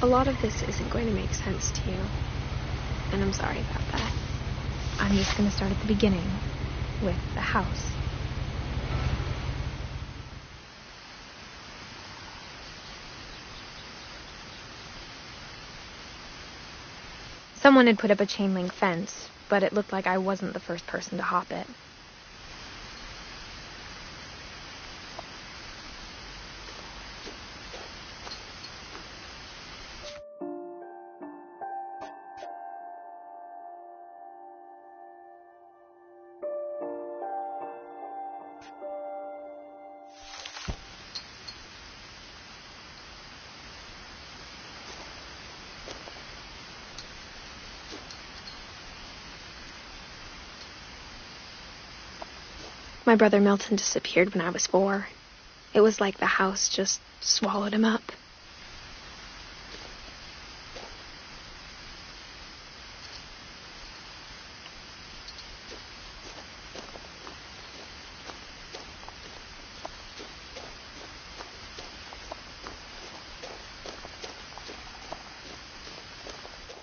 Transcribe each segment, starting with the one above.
A lot of this isn't going to make sense to you, and I'm sorry about that. I'm just going to start at the beginning, with the house. Someone had put up a chain-link fence, but it looked like I wasn't the first person to hop it. My brother Milton disappeared when I was 4. It was like the house just swallowed him up.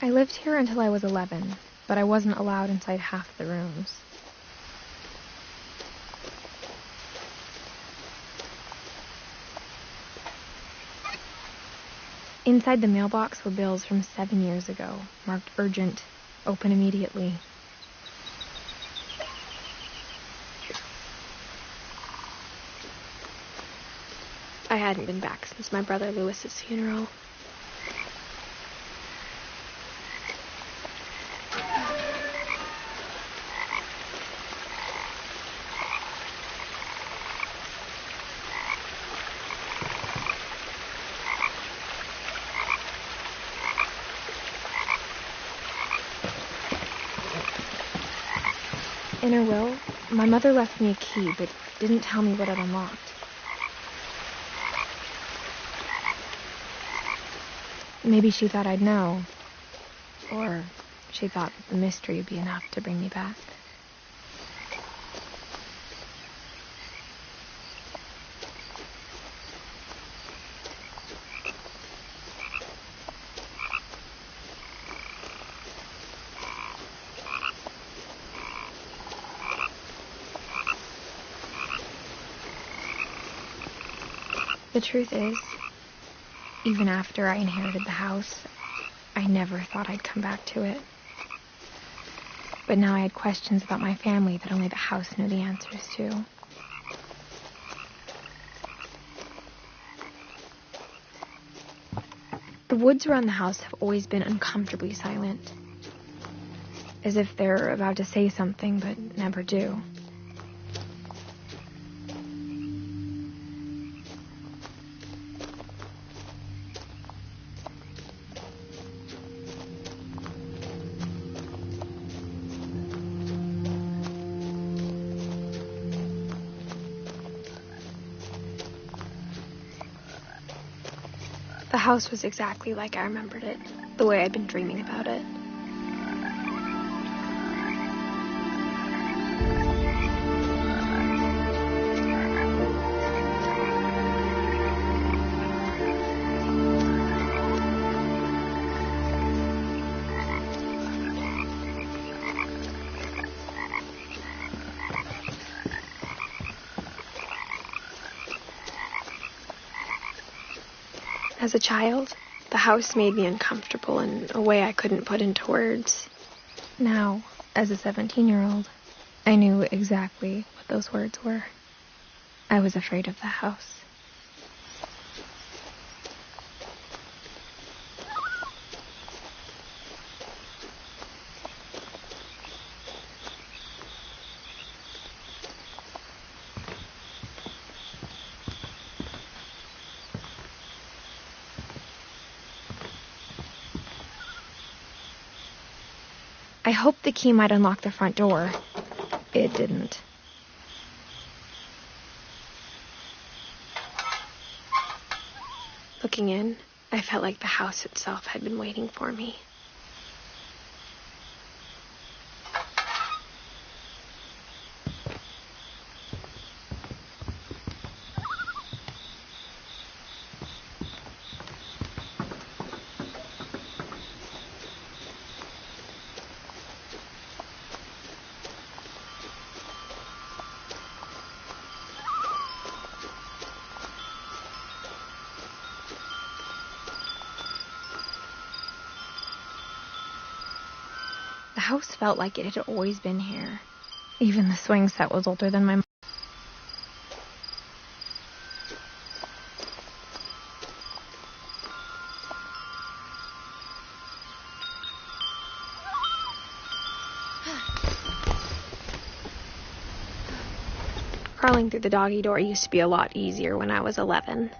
I lived here until I was 11, but I wasn't allowed inside half the rooms. Inside the mailbox were bills from 7 years ago, marked urgent, open immediately. I hadn't been back since my brother Lewis's funeral. In her will, my mother left me a key, but didn't tell me what it unlocked. Maybe she thought I'd know. Or she thought that the mystery would be enough to bring me back. The truth is, even after I inherited the house, I never thought I'd come back to it. But now I had questions about my family that only the house knew the answers to. The woods around the house have always been uncomfortably silent, as if they're about to say something but never do. The house was exactly like I remembered it, the way I'd been dreaming about it. As a child, the house made me uncomfortable in a way I couldn't put into words. Now, as a 17-year-old, I knew exactly what those words were. I was afraid of the house. I hoped the key might unlock the front door. It didn't. Looking in, I felt like the house itself had been waiting for me. house felt like it had always been here. Even the swing set was older than my mom. Crawling through the doggy door used to be a lot easier when I was 11.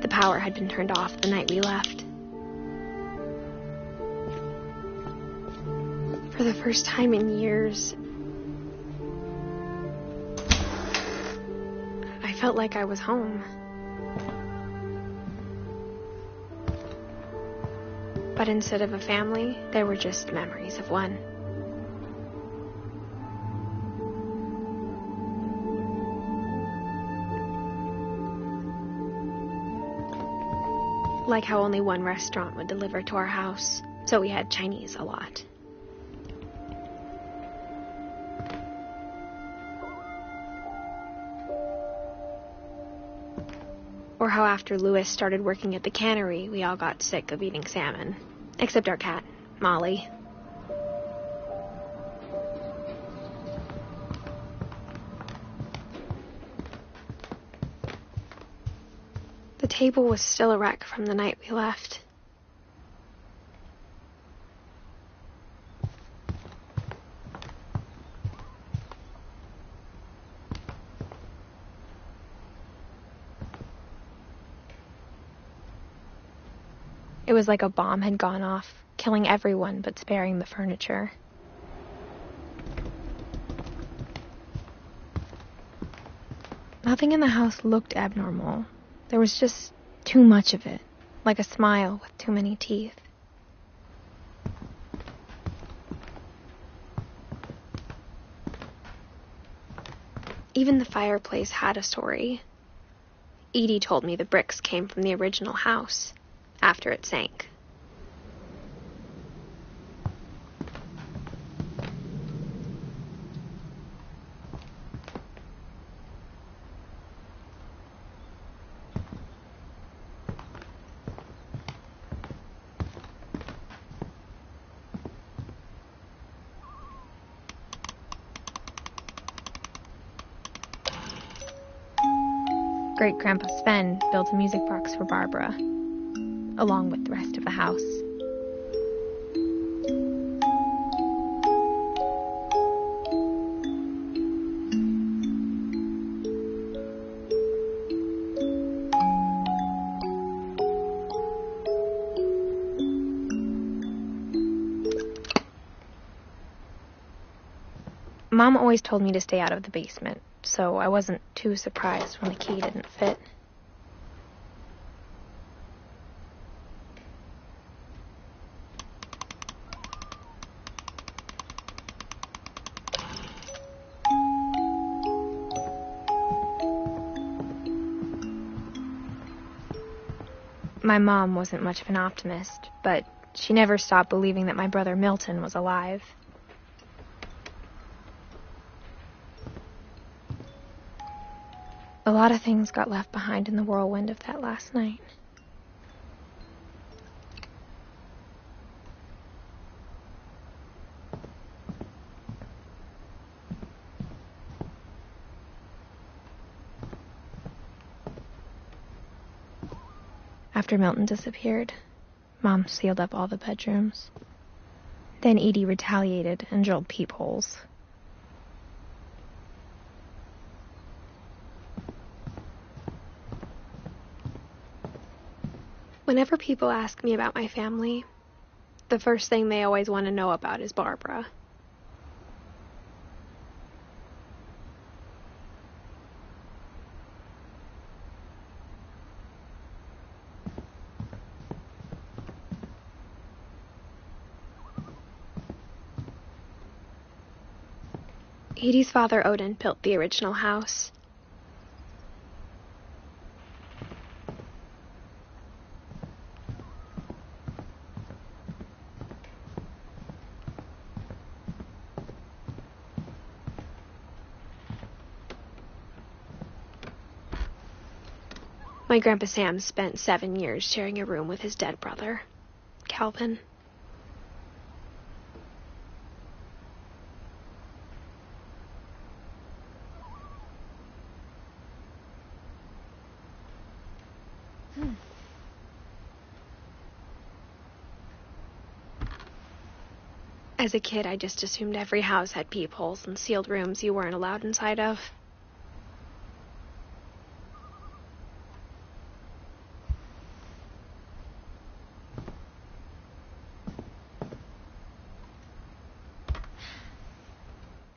The power had been turned off the night we left. For the first time in years, I felt like I was home. But instead of a family, there were just memories of one. Like how only one restaurant would deliver to our house, so we had Chinese a lot. Or how after Louis started working at the cannery, we all got sick of eating salmon. Except our cat, Molly. The table was still a wreck from the night we left. It was like a bomb had gone off, killing everyone but sparing the furniture. Nothing in the house looked abnormal. There was just too much of it, like a smile with too many teeth. Even the fireplace had a story. Edie told me the bricks came from the original house, after it sank. Great-Grandpa Sven built a music box for Barbara, along with the rest of the house. Mom always told me to stay out of the basement, so I wasn't too surprised when the key didn't fit. My mom wasn't much of an optimist, but she never stopped believing that my brother Milton was alive. A lot of things got left behind in the whirlwind of that last night. After Milton disappeared, Mom sealed up all the bedrooms. Then Edie retaliated and drilled peepholes. Whenever people ask me about my family, the first thing they always want to know about is Barbara. Edie's father, Odin, built the original house. My Grandpa Sam spent 7 years sharing a room with his dead brother, Calvin. As a kid, I just assumed every house had peepholes and sealed rooms you weren't allowed inside of.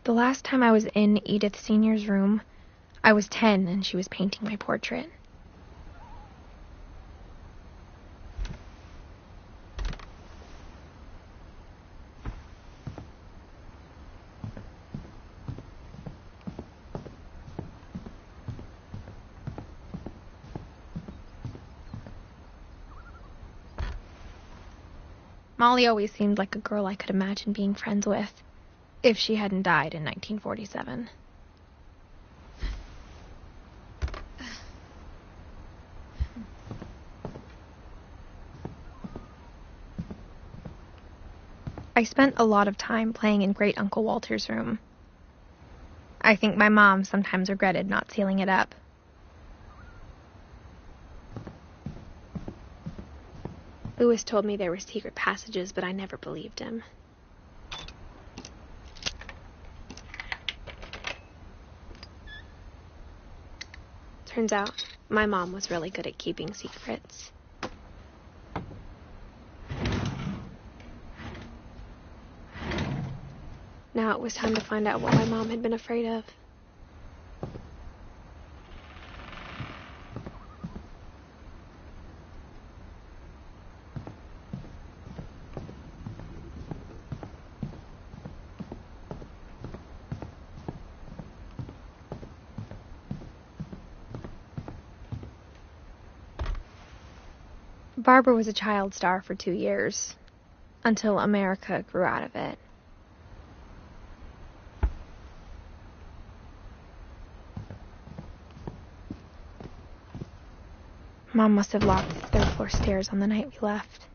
The last time I was in Edith Sr.'s room, I was 10 and she was painting my portrait. Molly always seemed like a girl I could imagine being friends with, if she hadn't died in 1947. I spent a lot of time playing in Great Uncle Walter's room. I think my mom sometimes regretted not sealing it up. Louis told me there were secret passages, but I never believed him. Turns out, my mom was really good at keeping secrets. Now it was time to find out what my mom had been afraid of. Barbara was a child star for 2 years, until America grew out of it. Mom must have locked the third-floor stairs on the night we left.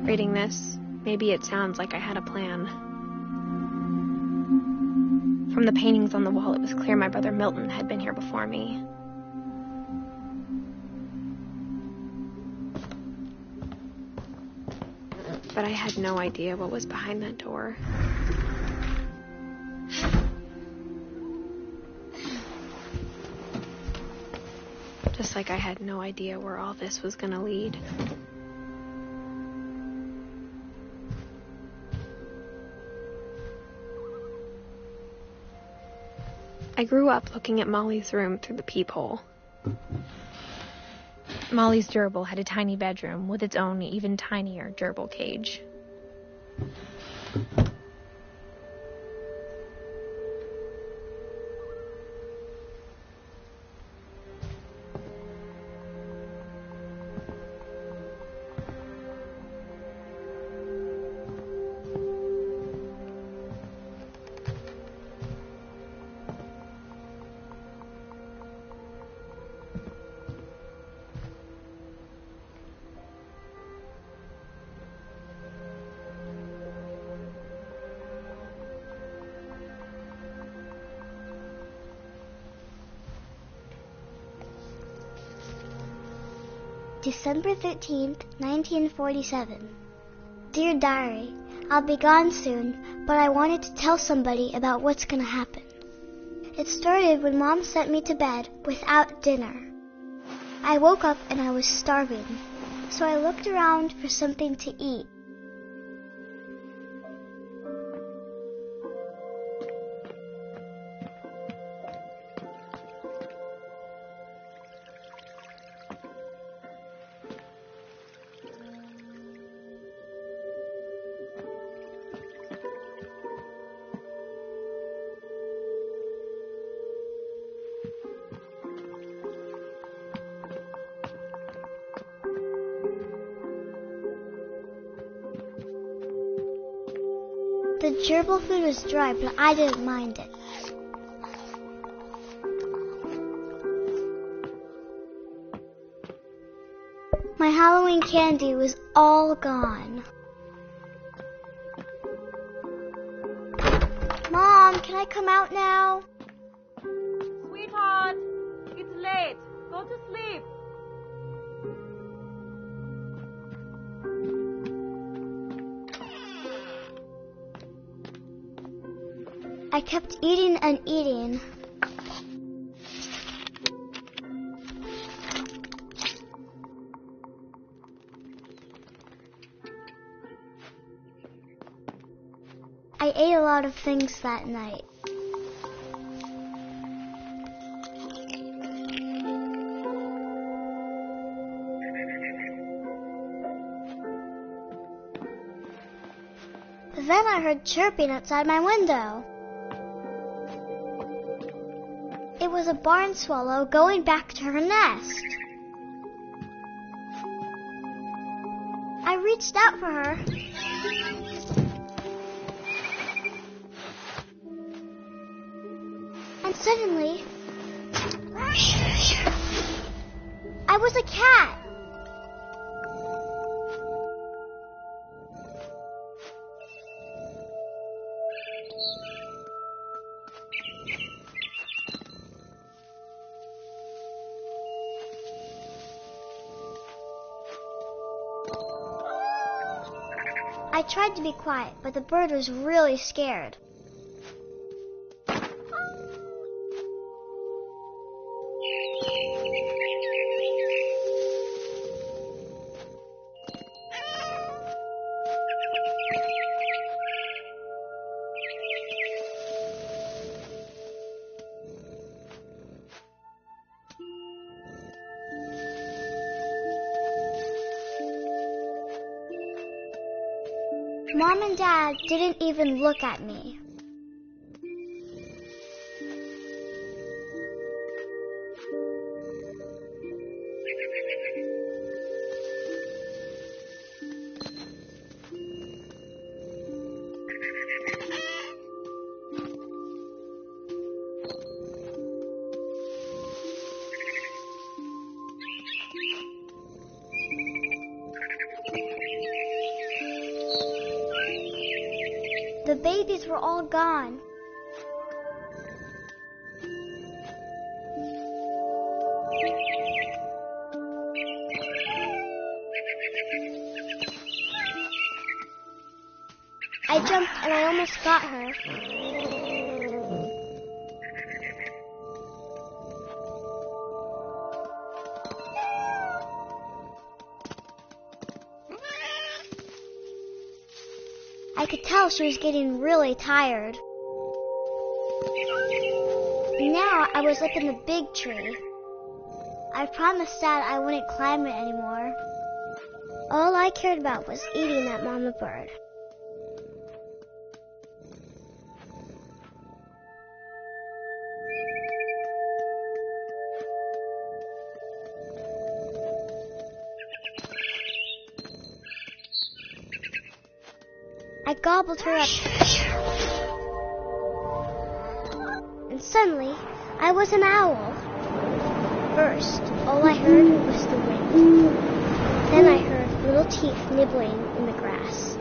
Reading this, maybe it sounds like I had a plan. From the paintings on the wall, it was clear my brother Milton had been here before me. But I had no idea what was behind that door. Just like I had no idea where all this was gonna lead. I grew up looking at Molly's room through the peephole. Molly's gerbil had a tiny bedroom with its own even tinier gerbil cage. December 13th, 1947. Dear Diary, I'll be gone soon, but I wanted to tell somebody about what's going to happen. It started when Mom sent me to bed without dinner. I woke up and I was starving, so I looked around for something to eat. The gerbil food was dry, but I didn't mind it. My Halloween candy was all gone. Mom, can I come out now? Sweetheart, it's late. Go to sleep. I kept eating and eating. I ate a lot of things that night. Then I heard chirping outside my window. It was a barn swallow going back to her nest. I reached out for her. And suddenly, I was a cat. I tried to be quiet, but the bird was really scared. Mom and Dad didn't even look at me. The babies were all gone. I jumped and I almost got her. I could tell she was getting really tired. Now I was up in the big tree. I promised Dad I wouldn't climb it anymore. All I cared about was eating that mama bird. I gobbled her up. And suddenly, I was an owl. First, all I heard was the wind. Then I heard little teeth nibbling in the grass.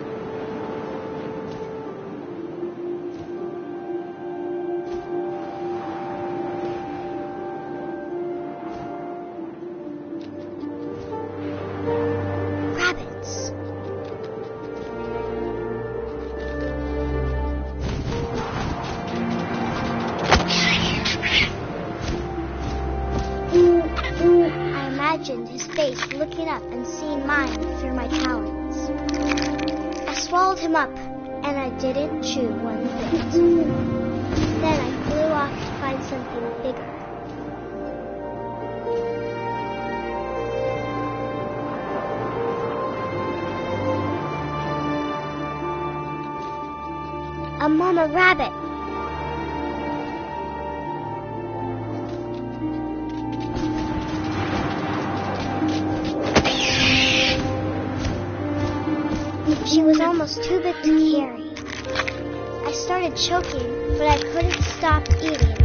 face looking up and seeing mine through my talons. I swallowed him up, and I didn't chew one bit. Then I flew off to find something bigger. A mama rabbit. She was almost too big to carry. I started choking, but I couldn't stop eating.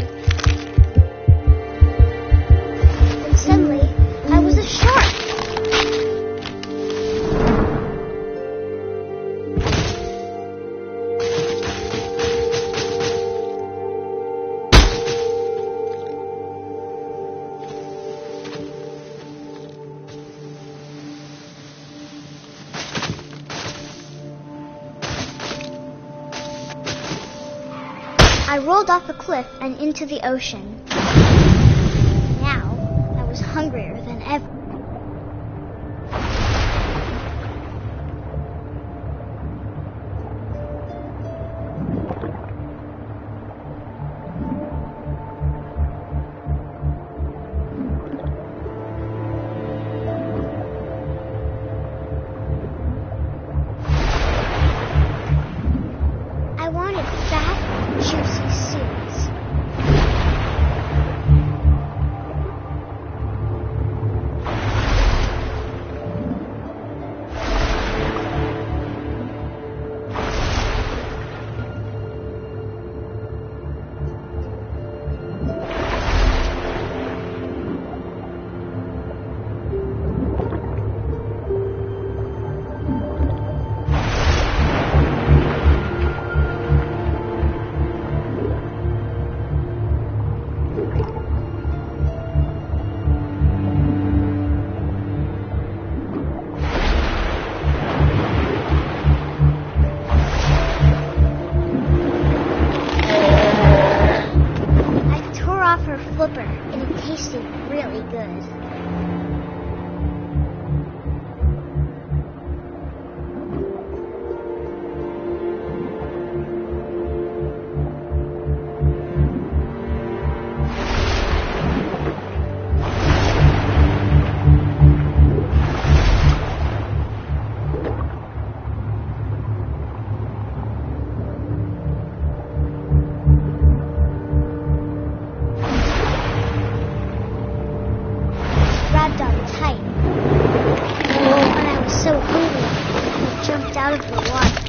And suddenly, I was a shark. I rolled off a cliff and into the ocean. Now, I was hungrier than ever. I wanted fat, juicy seeds. Her flipper, and it tasted really good. Grabbed on tight. And I was so hungry, I jumped out of the water.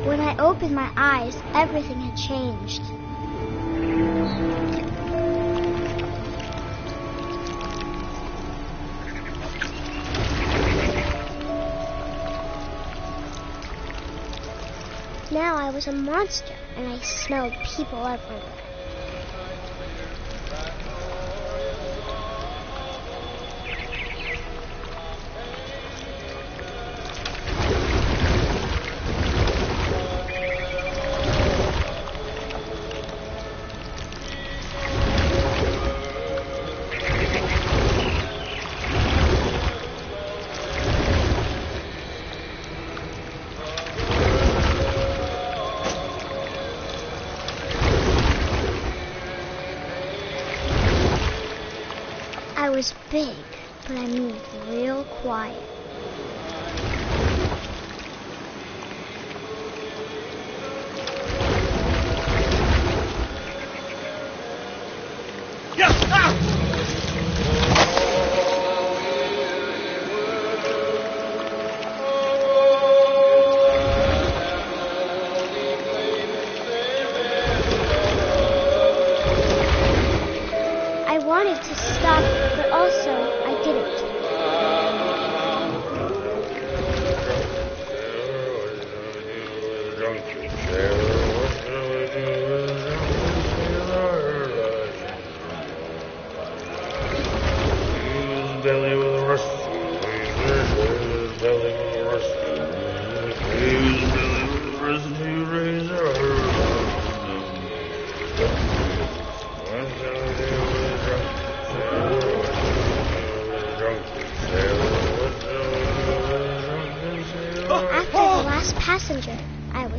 When I opened my eyes, everything had changed. Now I was a monster, and I smelled people everywhere. I was big, but I moved real quiet. I wanted to stop, but also I didn't.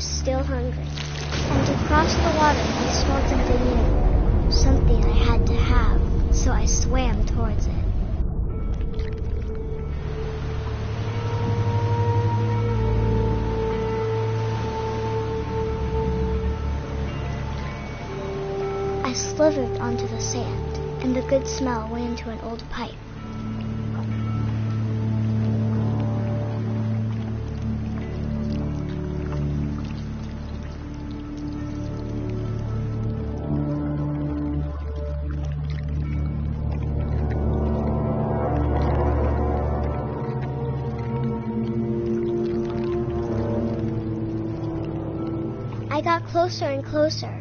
was still hungry. And to cross the water, I smelled something new. Something I had to have, so I swam towards it. I slithered onto the sand, and the good smell went into an old pipe. I got closer and closer.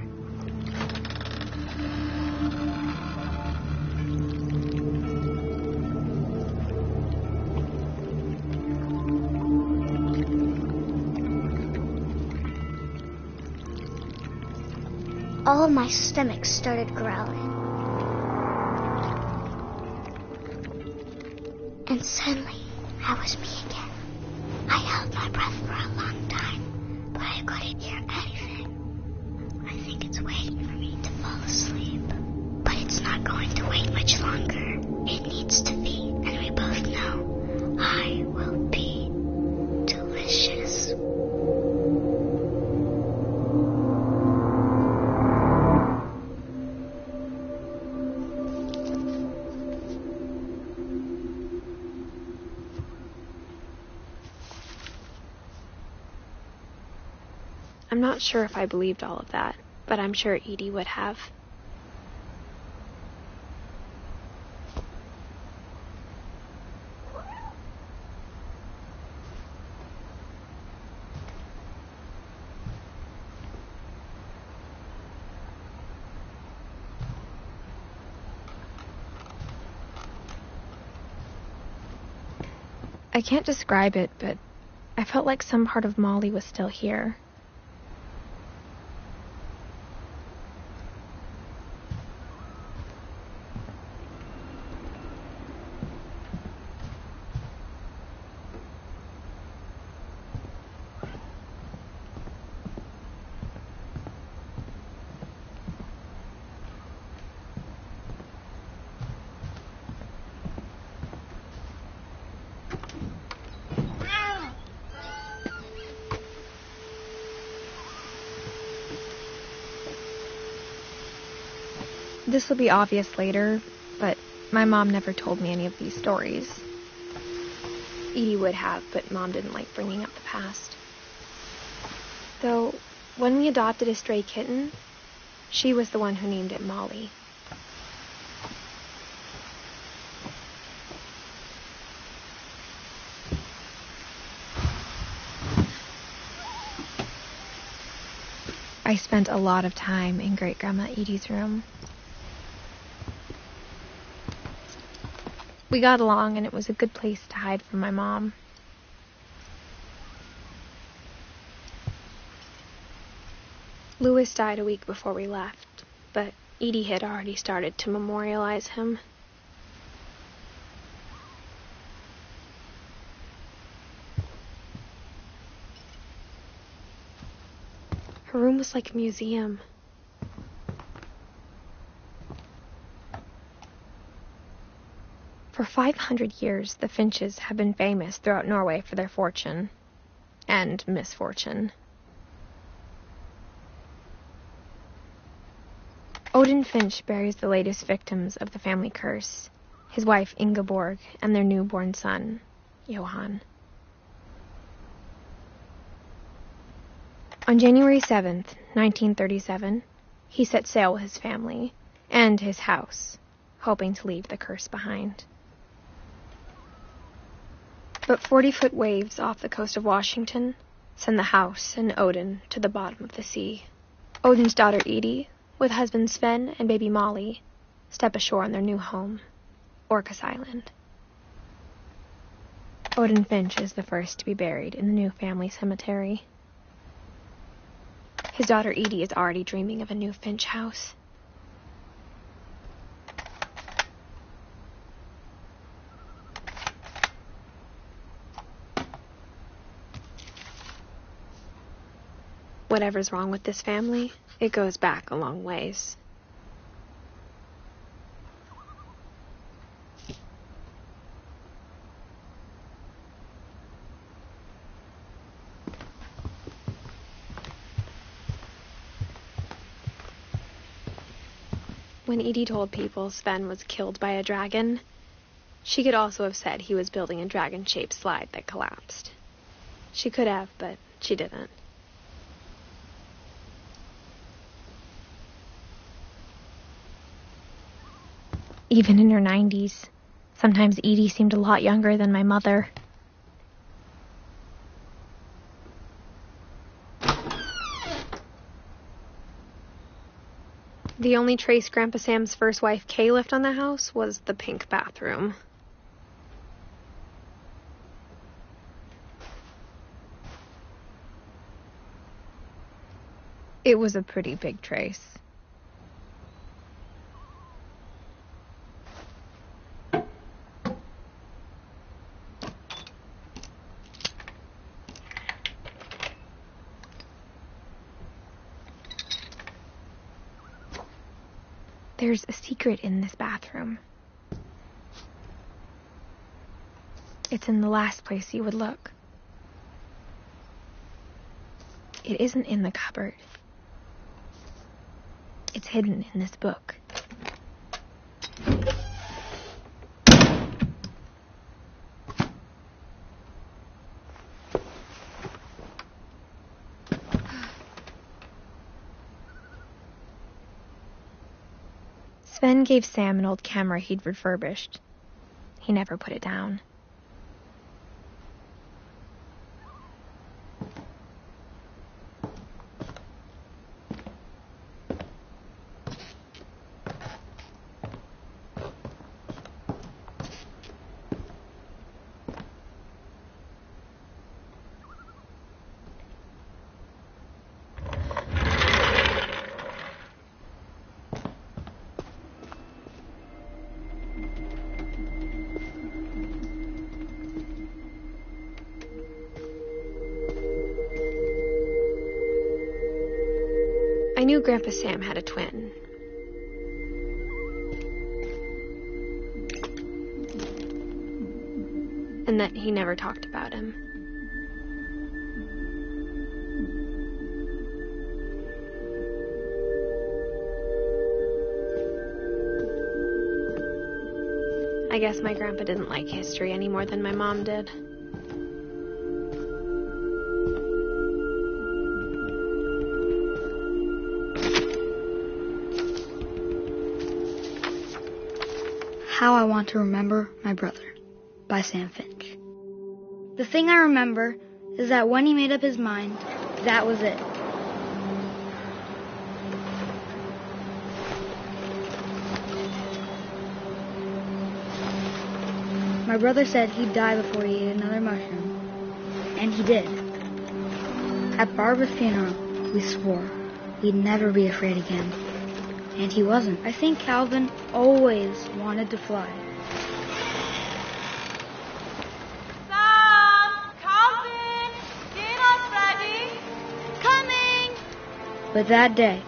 All of my stomach started growling. And suddenly, I was me again. I held my breath for a long time, but I couldn't hear anything. I think it's waiting for me to fall asleep. But it's not going to wait much longer. It needs to be, and we both know I will be delicious. I'm not sure if I believed all of that, but I'm sure Edie would have. I can't describe it, but I felt like some part of Molly was still here. This will be obvious later, but my mom never told me any of these stories. Edie would have, but Mom didn't like bringing up the past. Though, when we adopted a stray kitten, she was the one who named it Molly. I spent a lot of time in Great-Grandma Edie's room. We got along, and it was a good place to hide from my mom. Louis died a week before we left, but Edie had already started to memorialize him. Her room was like a museum. For 500 years, the Finches have been famous throughout Norway for their fortune and misfortune. Odin Finch buries the latest victims of the family curse, his wife Ingeborg and their newborn son, Johan. On January 7th, 1937, he set sail with his family and his house, hoping to leave the curse behind. But 40-foot waves off the coast of Washington send the house and Odin to the bottom of the sea. Odin's daughter Edie, with husband Sven and baby Molly, step ashore on their new home, Orcas Island. Odin Finch is the first to be buried in the new family cemetery. His daughter Edie is already dreaming of a new Finch house. Whatever's wrong with this family, it goes back a long ways. When Edie told people Sven was killed by a dragon, she could also have said he was building a dragon-shaped slide that collapsed. She could have, but she didn't. Even in her 90s, sometimes Edie seemed a lot younger than my mother. The only trace Grandpa Sam's first wife, Kay, left on the house was the pink bathroom. It was a pretty big trace. There's a secret in this bathroom. It's in the last place you would look. It isn't in the cupboard. It's hidden in this book. Sven gave Sam an old camera he'd refurbished. He never put it down. I knew Grandpa Sam had a twin. And that he never talked about him. I guess my grandpa didn't like history any more than my mom did. How I Want to Remember My Brother by Sam Finch. The thing I remember is that when he made up his mind, that was it. My brother said he'd die before he ate another mushroom. And he did. At Barbara's funeral, we swore we'd never be afraid again. And he wasn't. I think Calvin always wanted to fly. Sam! Calvin! Dinner's ready! Coming! But that day,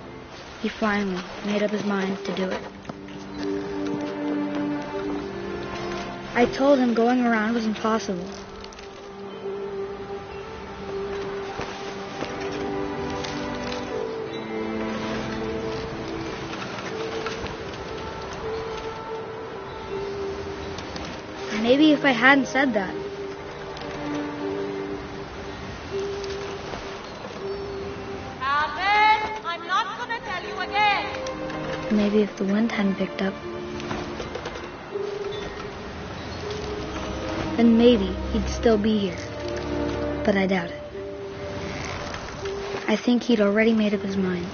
he finally made up his mind to do it. I told him going around was impossible. Maybe if I hadn't said that. Calvin, I'm not gonna tell you again. Maybe if the wind hadn't picked up. Then maybe he'd still be here. But I doubt it. I think he'd already made up his mind.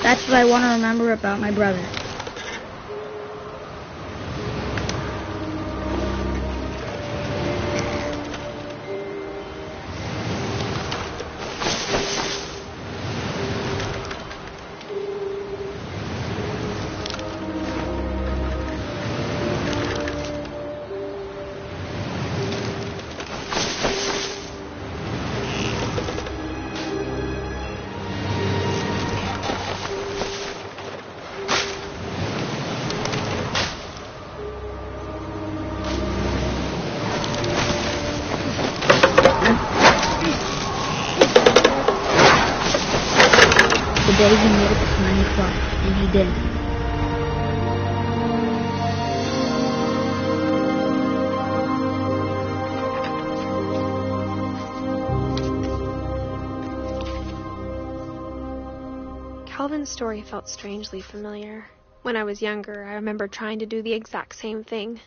That's what I want to remember about my brother. The day he made it to 9 o'clock, and he did. Calvin's story felt strangely familiar. When I was younger, I remember trying to do the exact same thing.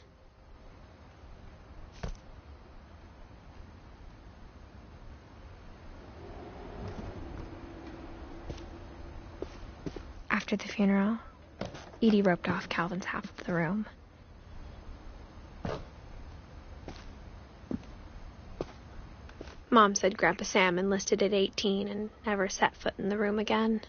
After the funeral, Edie roped off Calvin's half of the room. Mom said Grandpa Sam enlisted at 18 and never set foot in the room again.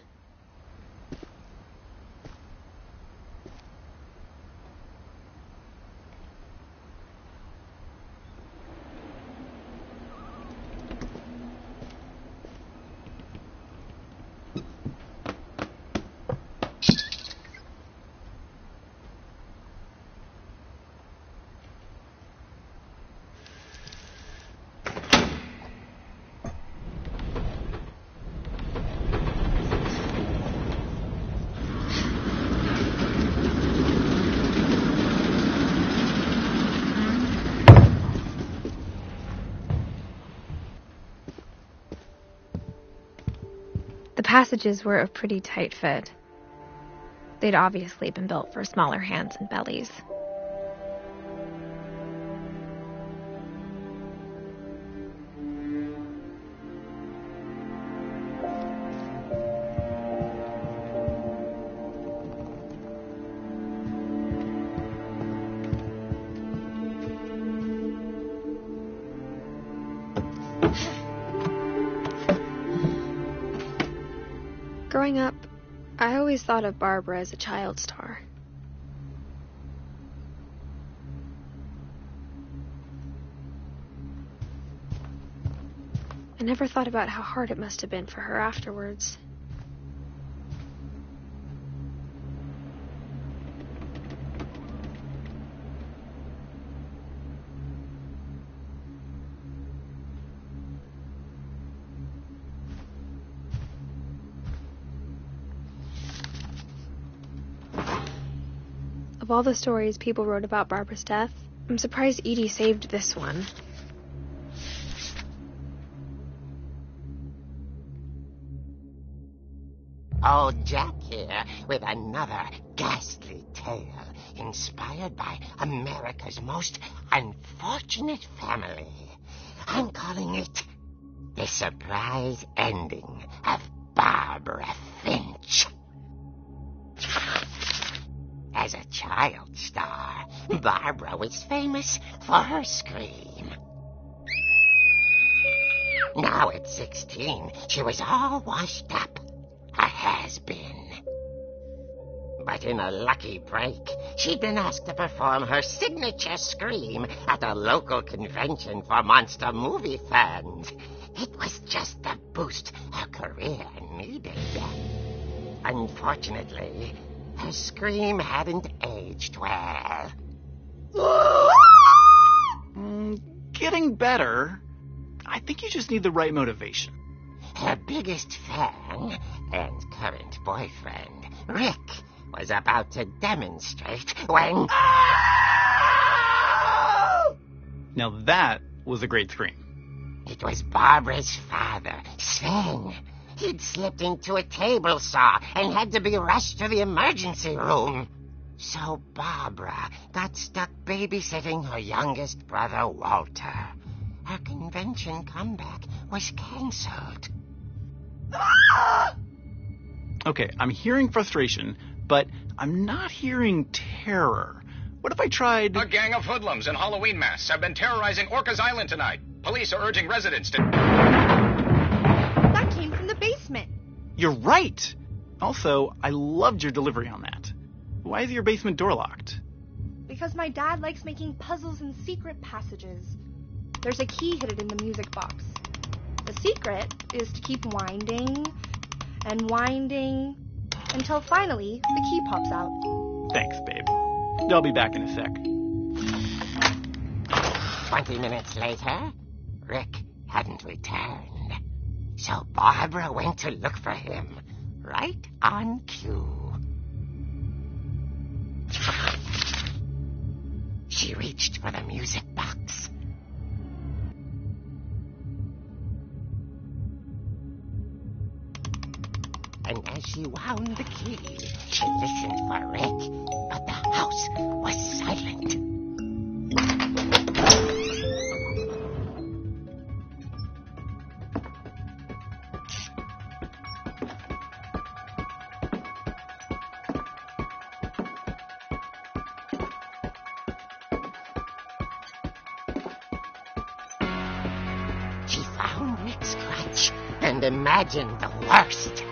The passages were a pretty tight fit. They'd obviously been built for smaller hands and bellies. Growing up, I always thought of Barbara as a child star. I never thought about how hard it must have been for her afterwards. Of all the stories people wrote about Barbara's death, I'm surprised Edie saved this one. Old Jack here with another ghastly tale inspired by America's most unfortunate family. I'm calling it The Surprise Ending of Barbara Finch. As a child star, Barbara was famous for her scream. Now at 16, she was all washed up, a has-been. But in a lucky break, she'd been asked to perform her signature scream at a local convention for monster movie fans. It was just the boost her career needed. Unfortunately, her scream hadn't aged well. Getting better. I think you just need the right motivation. Her biggest fan and current boyfriend, Rick, was about to demonstrate when... Now that was a great scream. It was Barbara's father, Sven. He'd slipped into a table saw and had to be rushed to the emergency room. So Barbara got stuck babysitting her youngest brother, Walter. Her convention comeback was canceled. Okay, I'm hearing frustration, but I'm not hearing terror. What if I tried... A gang of hoodlums in Halloween masks have been terrorizing Orcas Island tonight. Police are urging residents to... That came from the basement. You're right! Also, I loved your delivery on that. Why is your basement door locked? Because my dad likes making puzzles and secret passages. There's a key hidden in the music box. The secret is to keep winding and winding until finally the key pops out. Thanks, babe. I'll be back in a sec. 20 minutes later, Rick hadn't returned. So Barbara went to look for him, right on cue. She reached for the music box. And as she wound the key, she listened for Rick, but the house was silent. She found Rick's crutch and imagined the worst.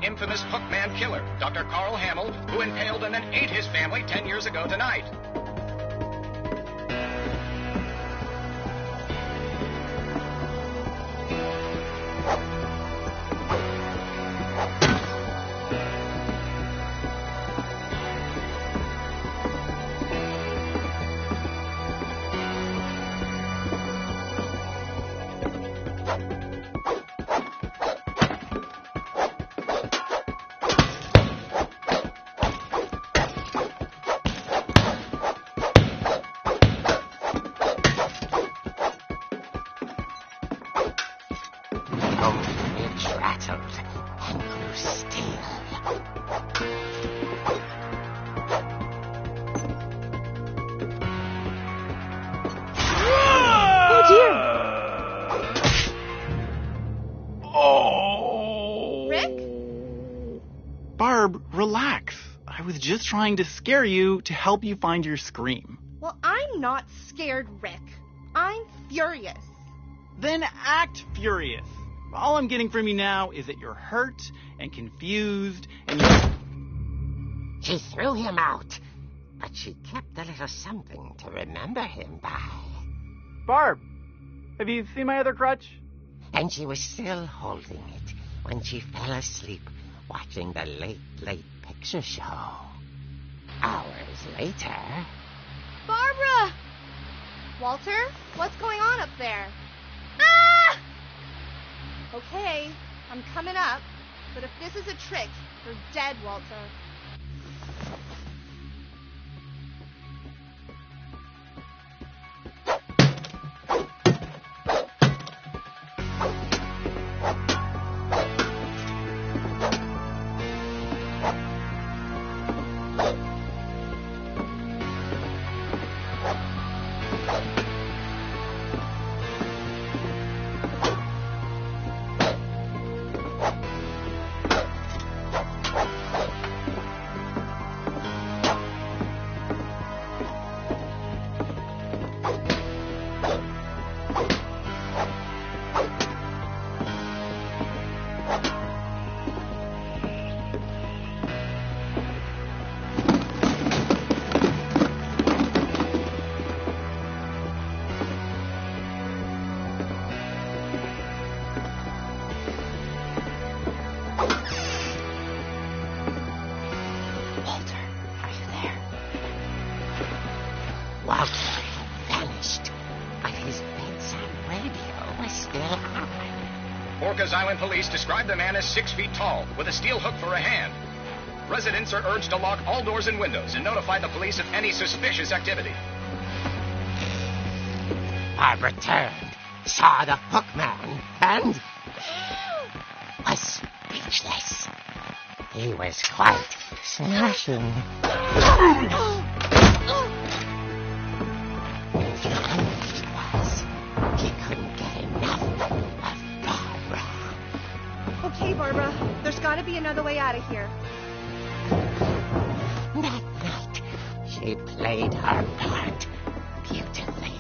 Infamous Hookman killer, Dr. Carl Hamill, who impaled and then ate his family 10 years ago tonight. Barb, relax. I was just trying to scare you to help you find your scream. Well, I'm not scared, Rick. I'm furious. Then act furious. All I'm getting from you now is that you're hurt and confused and She threw him out, but she kept a little something to remember him by. Barb, have you seen my other crutch? And she was still holding it when she fell asleep watching the Late Picture Show. Hours later... Barbara! Walter, what's going on up there? Ah! Okay, I'm coming up, but if this is a trick, you're dead, Walter. Walter had vanished, but his bedside radio was still on. Orcas Island police describe the man as 6 feet tall, with a steel hook for a hand. Residents are urged to lock all doors and windows and notify the police of any suspicious activity. Barbara turned, saw the hookman, and was speechless. He was quite smashing. He was. He couldn't get enough of Barbara. Okay, Barbara, there's gotta be another way out of here. That night, she played her part beautifully.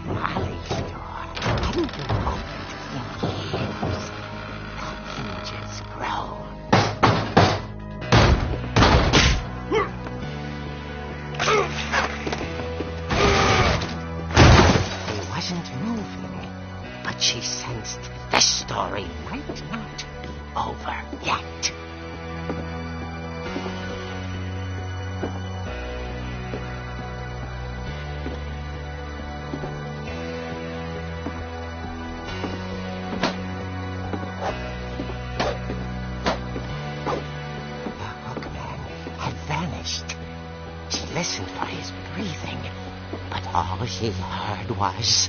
Molly's door hadn't been opened in years. The hinges groaned. He wasn't moving, but she sensed the story might not be over yet. The hookman had vanished. She listened for his breathing, but all she heard was...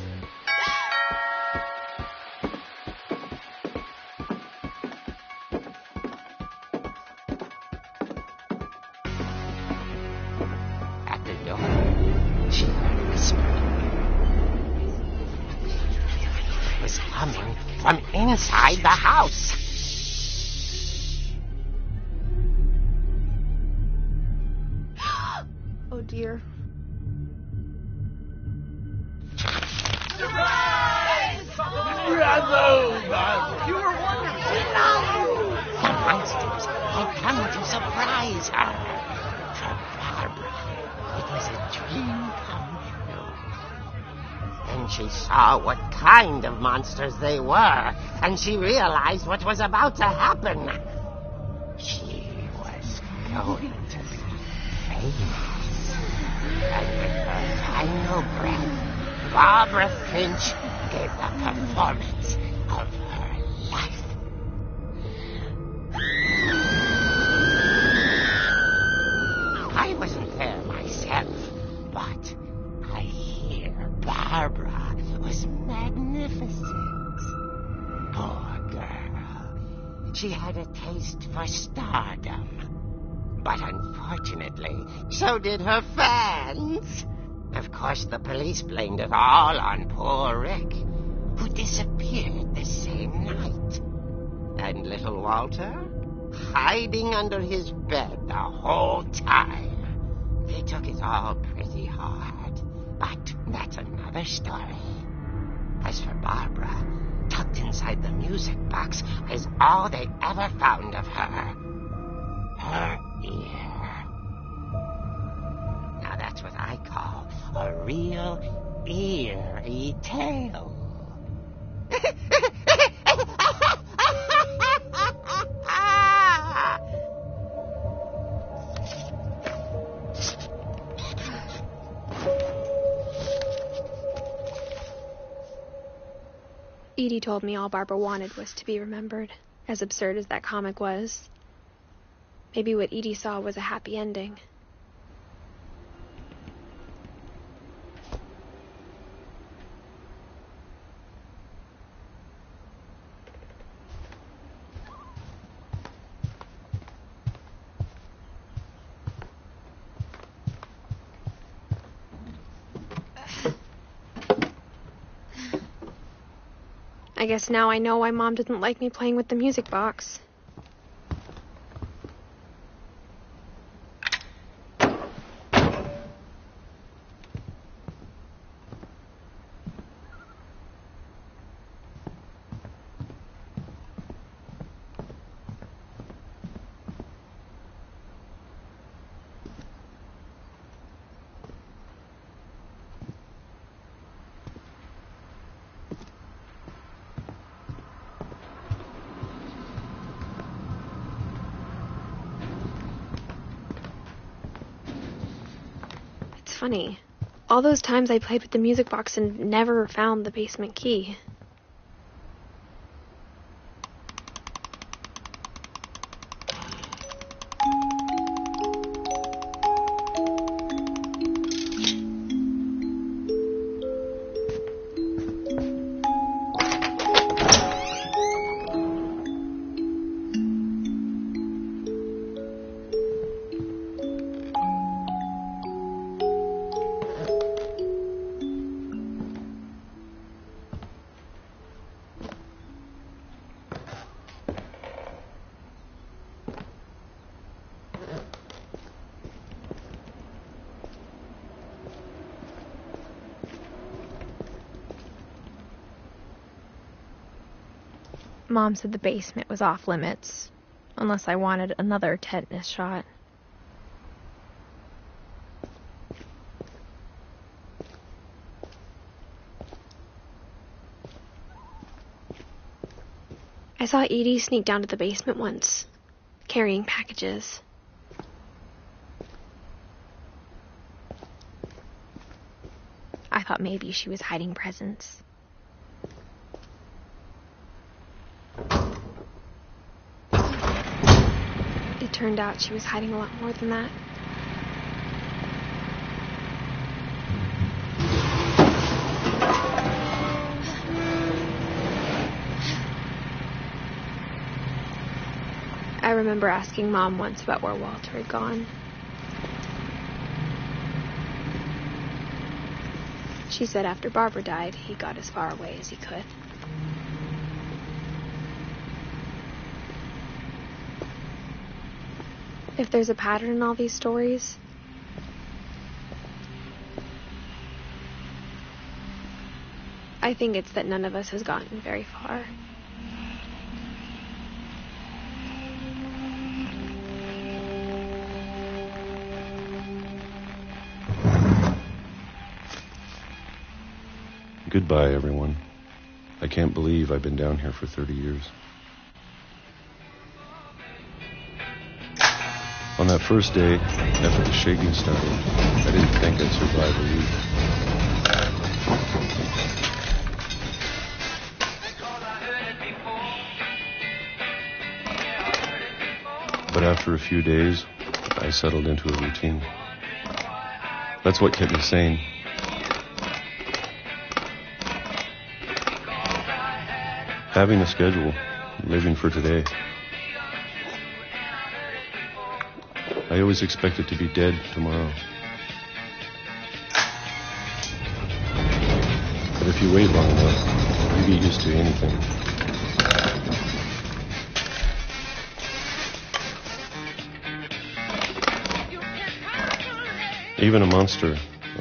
At the door, she heard whispering. It was coming from inside the house. Oh dear. The monsters had come to surprise her. For Barbara, it was a dream come true. Then she saw what kind of monsters they were, and she realized what was about to happen. She was going to be famous. And with her final breath, Barbara Finch gave the performance of her life. I wasn't there myself, but I hear Barbara was magnificent. Poor girl. She had a taste for stardom. But unfortunately, so did her fans. Of course, the police blamed it all on poor Rick, who disappeared the same night. And little Walter, hiding under his bed the whole time. They took it all pretty hard, but that's another story. As for Barbara, tucked inside the music box is all they ever found of her. Her ear. Now that's what I call a real eerie tale. Edie told me all Barbara wanted was to be remembered, as absurd as that comic was. Maybe what Edie saw was a happy ending. I guess now I know why Mom didn't like me playing with the music box. Funny. All those times I played with the music box and never found the basement key. Mom said the basement was off limits, unless I wanted another tetanus shot. I saw Edie sneak down to the basement once, carrying packages. I thought maybe she was hiding presents. It turned out she was hiding a lot more than that. I remember asking Mom once about where Walter had gone. She said after Barbara died, he got as far away as he could. If there's a pattern in all these stories, I think it's that none of us has gotten very far. Goodbye, everyone. I can't believe I've been down here for 30 years. On that first day, after the shaking started, I didn't think I'd survive a week. But after a few days, I settled into a routine. That's what kept me sane. Having a schedule, living for today. I always expected to be dead tomorrow. But if you wait long enough, you get used to anything. Even a monster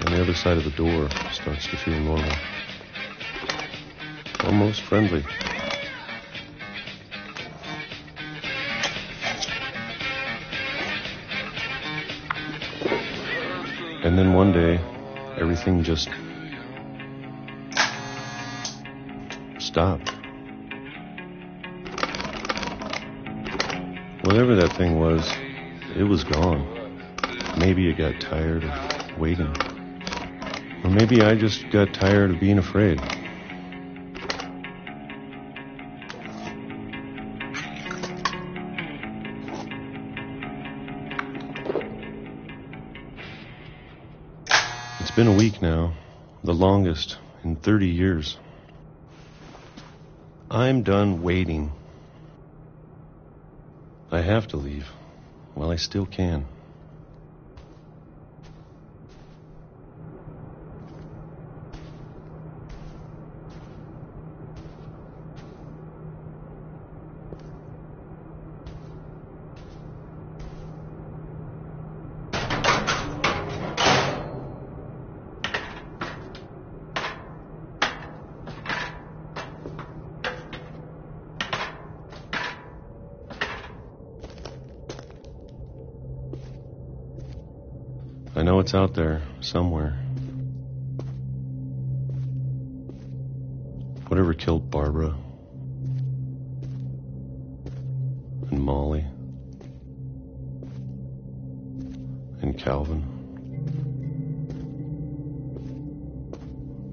on the other side of the door starts to feel normal. Almost friendly. And then one day, everything just stopped. Whatever that thing was, it was gone. Maybe it got tired of waiting. Or maybe I just got tired of being afraid. It's been a week now, the longest in 30 years. I'm done waiting. I have to leave while I still can. I know it's out there, somewhere. Whatever killed Barbara and Molly and Calvin.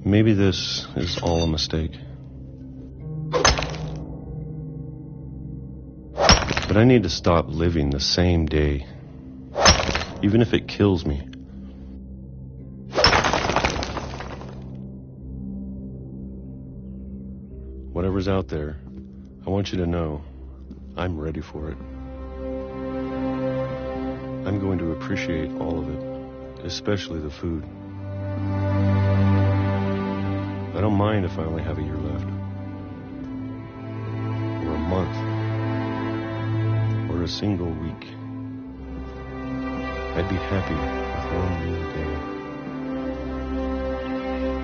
Maybe this is all a mistake. But I need to stop living the same day, even if it kills me. Whatever's out there, I want you to know I'm ready for it. I'm going to appreciate all of it, especially the food. I don't mind if I only have a year left, or a month, or a single week. I'd be happy with one real day.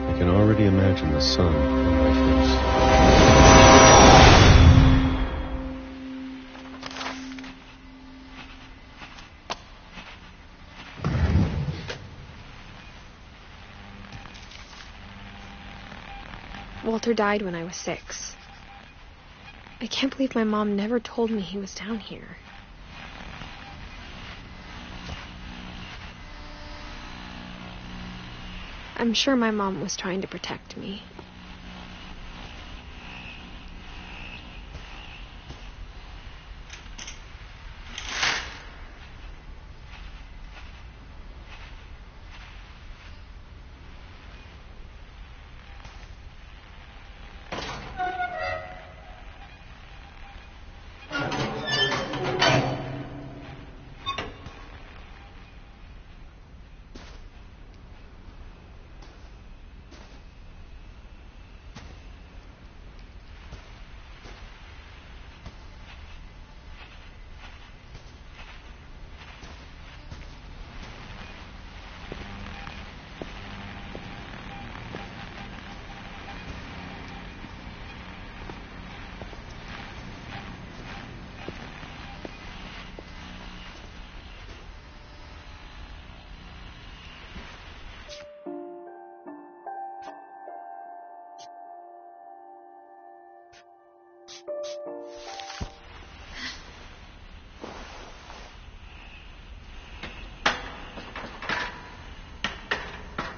I can already imagine the sun on my face. Walter died when I was 6. I can't believe my mom never told me he was down here. I'm sure my mom was trying to protect me.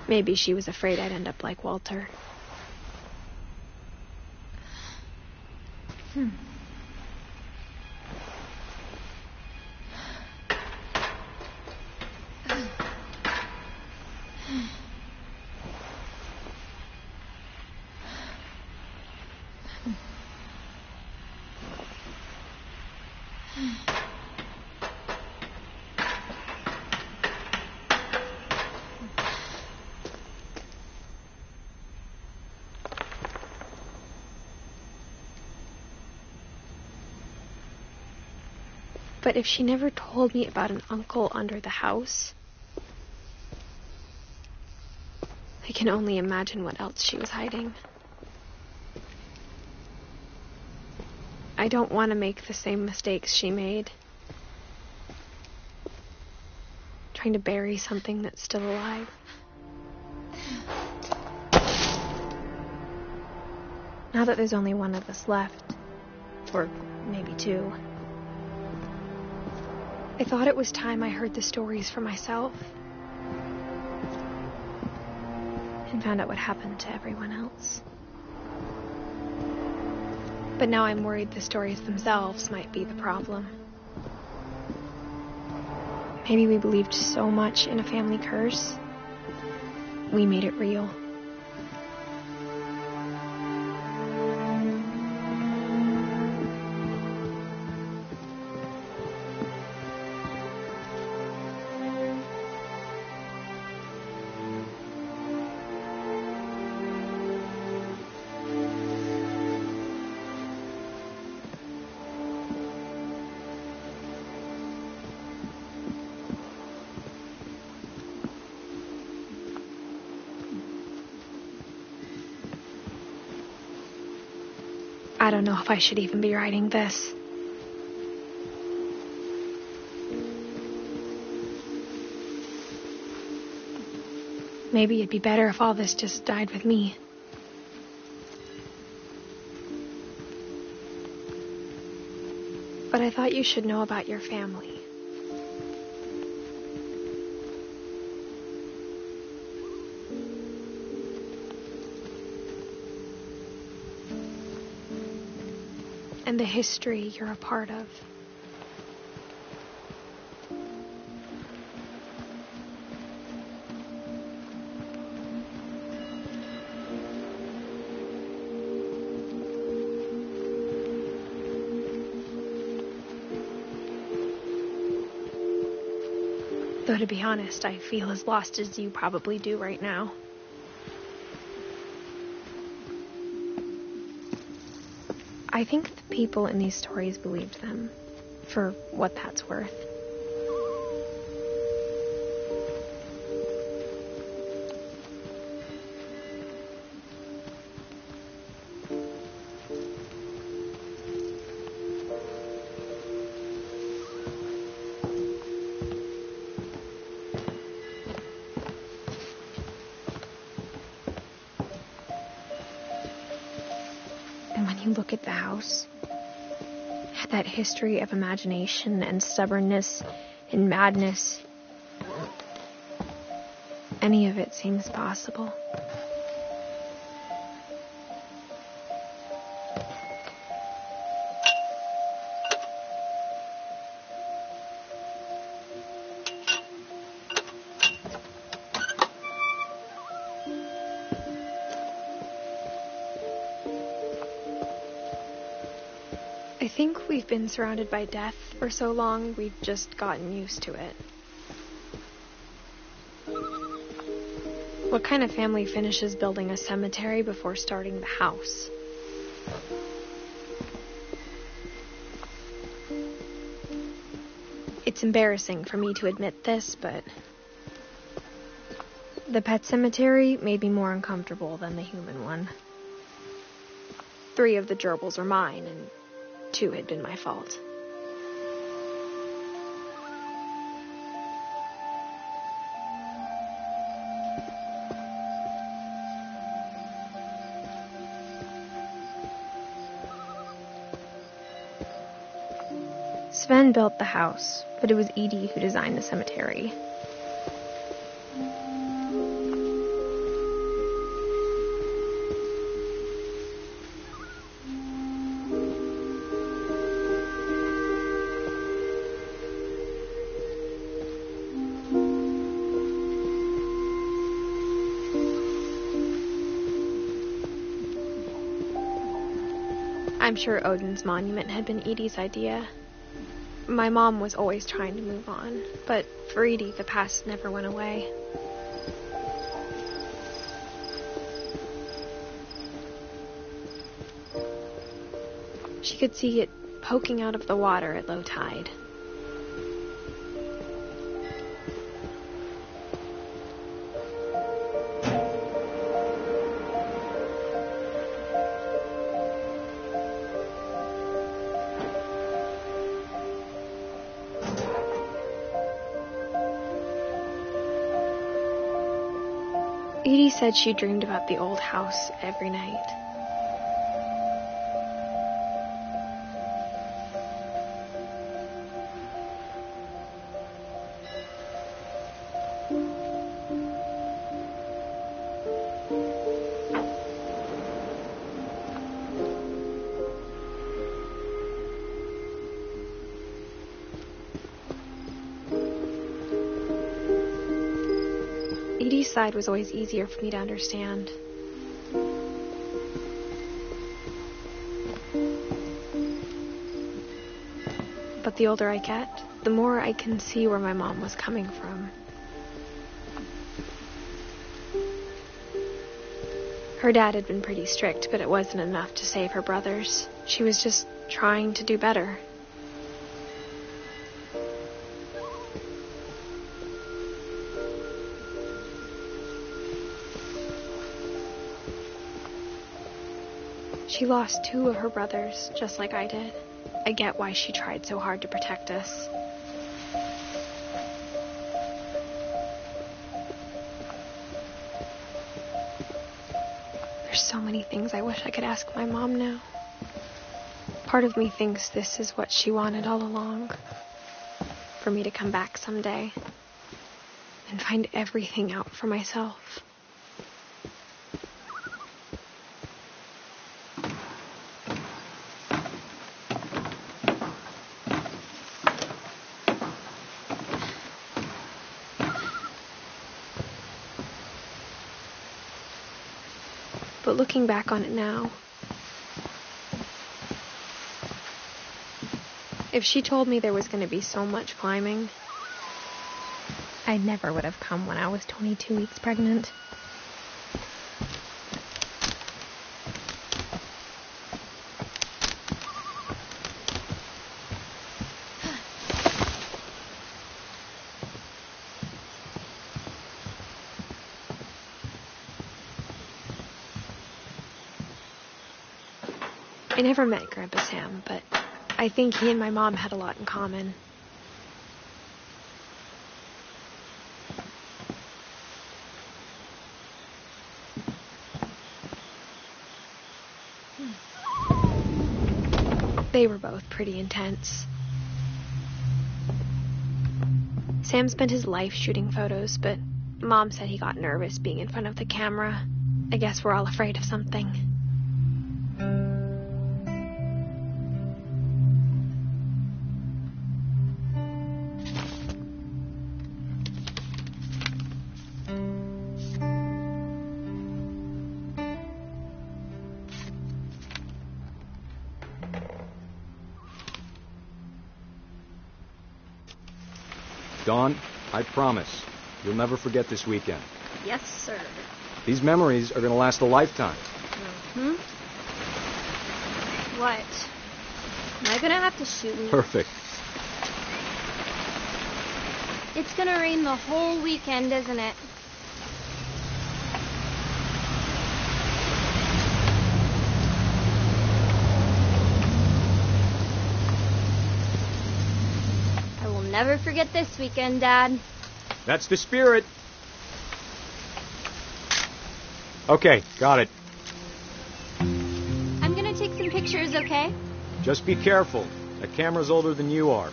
Maybe she was afraid I'd end up like Walter. But if she never told me about an uncle under the house, I can only imagine what else she was hiding. I don't want to make the same mistakes she made. Trying to bury something that's still alive. Now that there's only one of us left, or maybe 2, I thought it was time I heard the stories for myself and found out what happened to everyone else. But now I'm worried the stories themselves might be the problem. Maybe we believed so much in a family curse, we made it real. I don't know if I should even be writing this. Maybe it'd be better if all this just died with me. But I thought you should know about your family. And the history you're a part of. Though, to be honest, I feel as lost as you probably do right now. I think the people in these stories believed them, for what that's worth. you look at the house, at that history of imagination and stubbornness and madness, any of it seems possible. I think we've been surrounded by death for so long, we've just gotten used to it. What kind of family finishes building a cemetery before starting the house? It's embarrassing for me to admit this, but the pet cemetery made me more uncomfortable than the human one. 3 of the gerbils are mine, and 2 had been my fault. Sven built the house, but it was Edie who designed the cemetery. I'm sure Odin's monument had been Edie's idea. My mom was always trying to move on, but for Edie, the past never went away. She could see it poking out of the water at low tide. Edie said she dreamed about the old house every night. Edie's side was always easier for me to understand. But the older I get, the more I can see where my mom was coming from. Her dad had been pretty strict, but it wasn't enough to save her brothers. She was just trying to do better. She lost 2 of her brothers, just like I did. I get why she tried so hard to protect us. There's so many things I wish I could ask my mom now. Part of me thinks this is what she wanted all along. For me to come back someday and find everything out for myself. But looking back on it now, if she told me there was going to be so much climbing, I never would have come when I was 22 weeks pregnant. I never met Grandpa Sam, but I think he and my mom had a lot in common. They were both pretty intense. Sam spent his life shooting photos, but Mom said he got nervous being in front of the camera. I guess we're all afraid of something. Dawn, I promise, you'll never forget this weekend. Yes, sir. These memories are going to last a lifetime. Mm-hmm. What? Am I going to have to shoot me? Perfect. It's going to rain the whole weekend, isn't it? I will never forget this weekend, Dad. That's the spirit. Okay, got it. I'm going to take some pictures, okay? Just be careful. That camera's older than you are.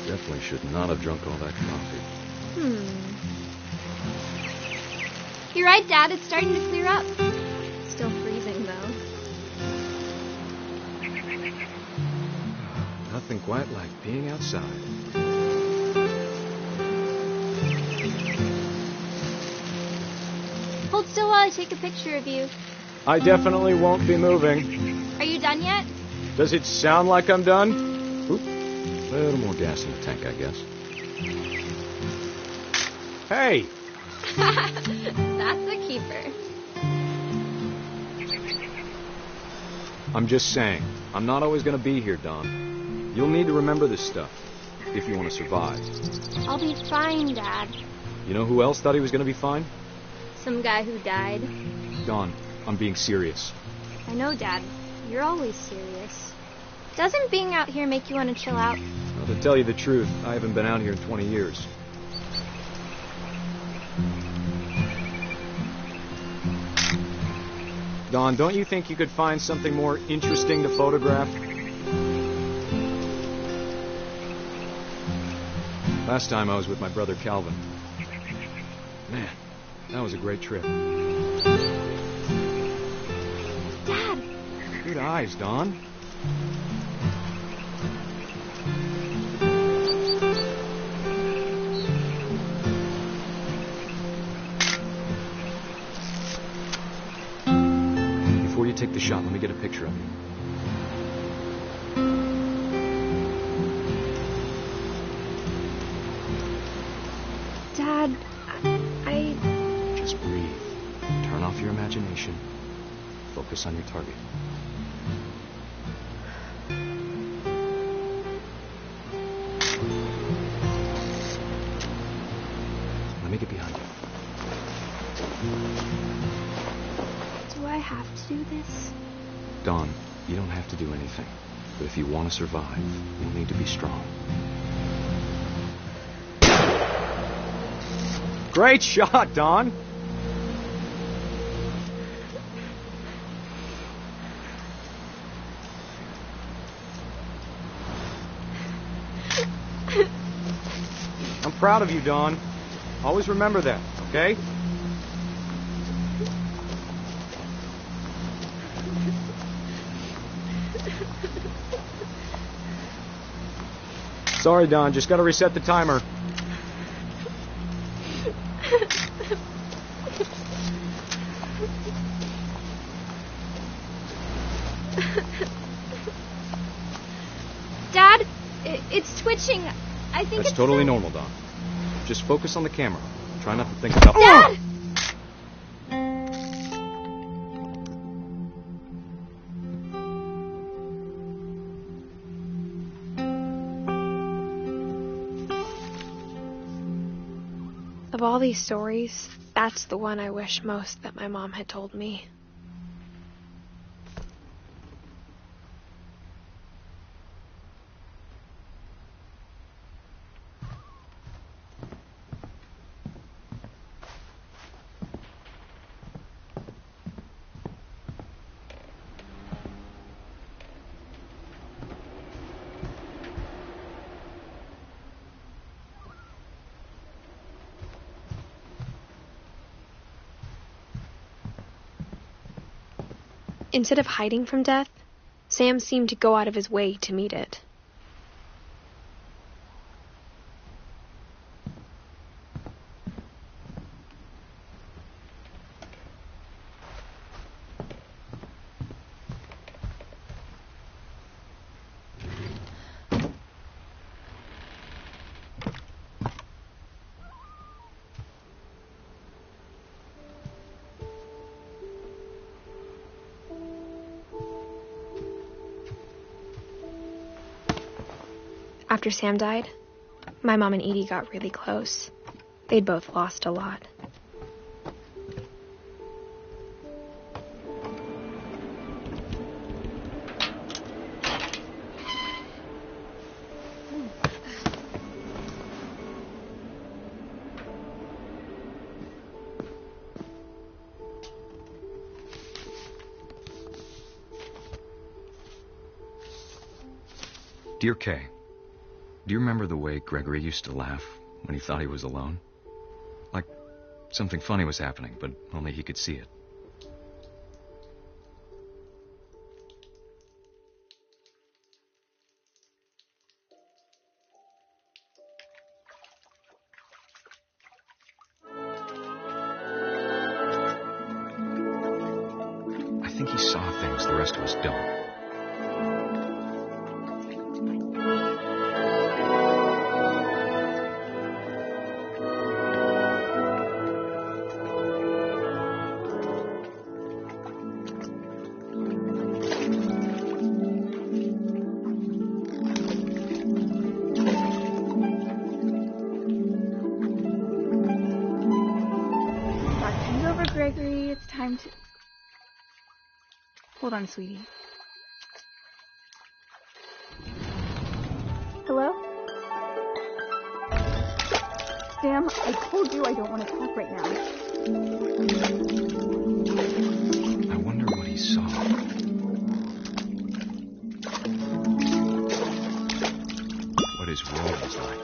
Definitely should not have drunk all that coffee. You're right, Dad. It's starting to clear up. Still freezing, though. Nothing quite like being outside. Hold still while I take a picture of you. I definitely won't be moving. Are you done yet? Does it sound like I'm done? Oop. A little more gas in the tank, I guess. Hey! That's a keeper. I'm just saying, I'm not always going to be here, Don. You'll need to remember this stuff, if you want to survive. I'll be fine, Dad. You know who else thought he was going to be fine? Some guy who died. Don, I'm being serious. I know, Dad. You're always serious. Doesn't being out here make you want to chill out? Well, to tell you the truth, I haven't been out here in 20 years. Don, don't you think you could find something more interesting to photograph? Last time I was with my brother Calvin. Man, that was a great trip. Dad! Good eyes, Don. Before you take the shot, let me get a picture of you. Dad, I... Just breathe. Turn off your imagination. Focus on your target. Let me get behind you. Do I have to do this? Don, you don't have to do anything. But if you want to survive, you'll need to be strong. Great shot, Don! I'm proud of you, Don. Always remember that, okay? Sorry, Don. Just gotta reset the timer. Dad, it's twitching. I think That's it's totally normal, Don. Just focus on the camera. Try not to think about... Dad! Of all these stories, that's the one I wish most that my mom had told me. Instead of hiding from death, Sam seemed to go out of his way to meet it. After Sam died, my mom and Edie got really close. They'd both lost a lot. Dear Kay, do you remember the way Gregory used to laugh when he thought he was alone? Like something funny was happening, but only he could see it. I think he saw things the rest of us don't. Gregory, it's time to... Hold on, sweetie. Hello? Sam, I told you I don't want to talk right now. I wonder what he saw. What his world was like.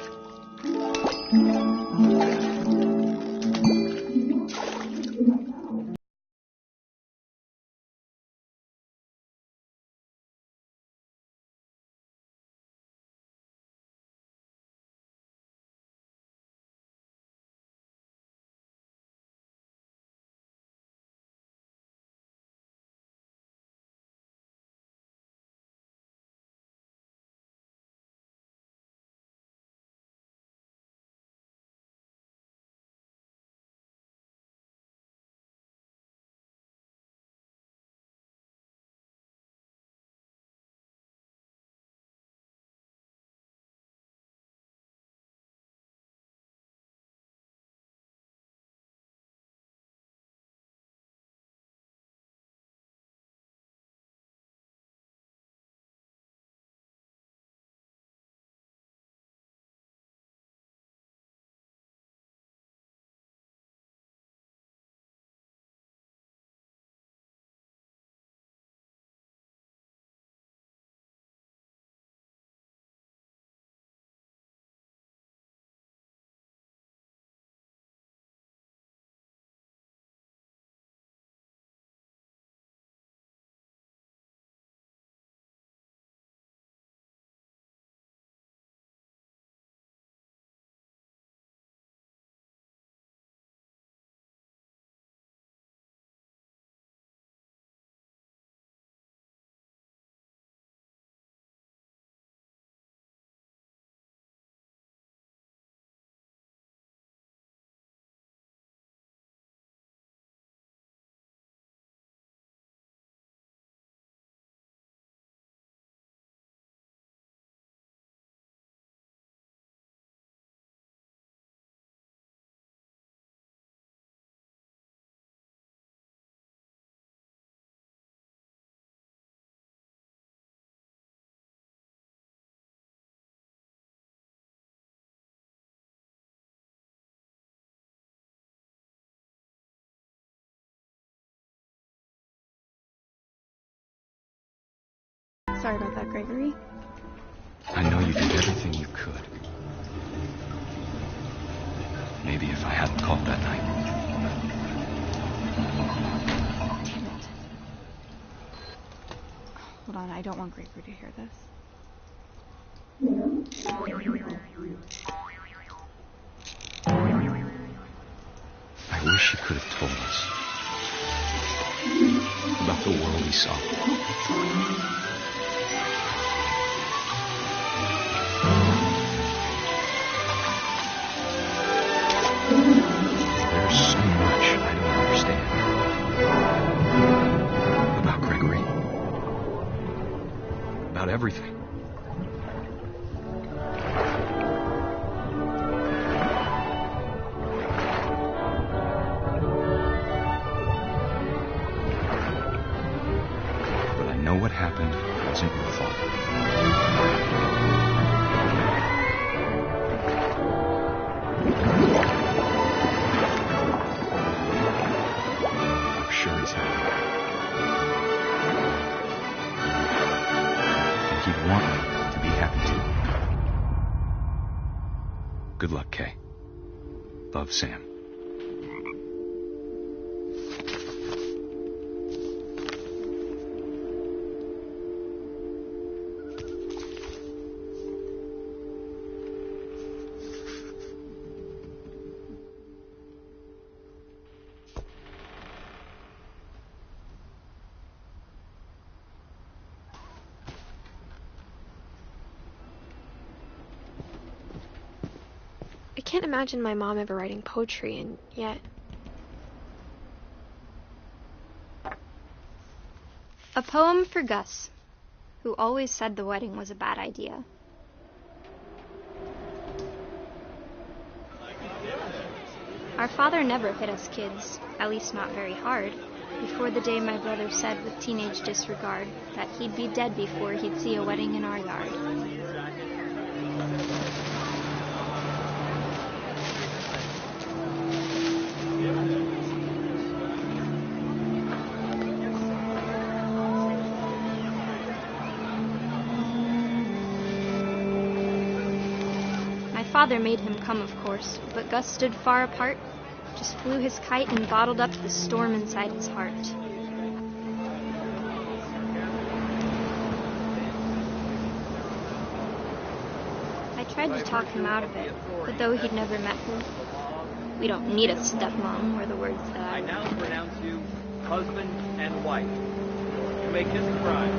Sorry about that, Gregory. I know you did everything you could. Maybe if I hadn't called that night. Hold on, I don't want Gregory to hear this. I wish he could have told us about the world he saw. There's so much I don't understand about Gregory, about everything. What happened wasn't your fault. I'm sure he's happy. And he'd want me to be happy too. Good luck, Kay. Love, Sam. I can't imagine my mom ever writing poetry, and yet... A poem for Gus, who always said the wedding was a bad idea. Our father never hit us kids, at least not very hard, before the day my brother said with teenage disregard that he'd be dead before he'd see a wedding in our yard. My father made him come, of course, but Gus stood far apart, just flew his kite and bottled up the storm inside his heart. I tried to talk him out of it, but though he'd never met her, "We don't need a stepmom," were the words that I now pronounce you husband and wife. You may kiss the bride.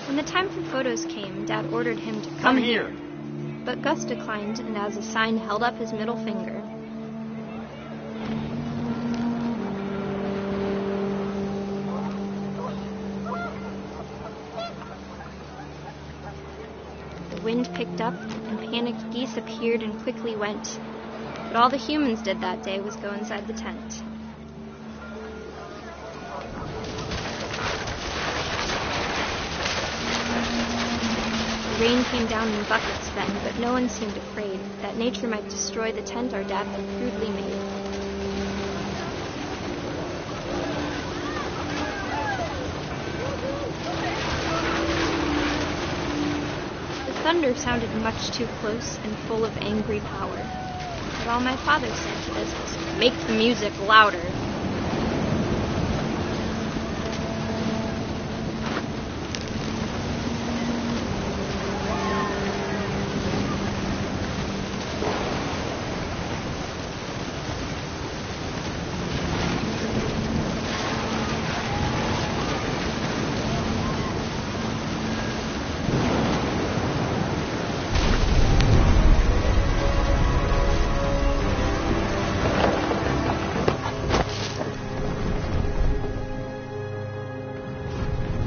When the time for photos came, Dad ordered him to come here. But Gus declined, and as a sign held up his middle finger. The wind picked up, and panicked geese appeared and quickly went. But all the humans did that day was go inside the tent. Rain came down in buckets then, but no one seemed afraid that nature might destroy the tent our dad had crudely made. The thunder sounded much too close and full of angry power. But all my father said to this was, "Make the music louder."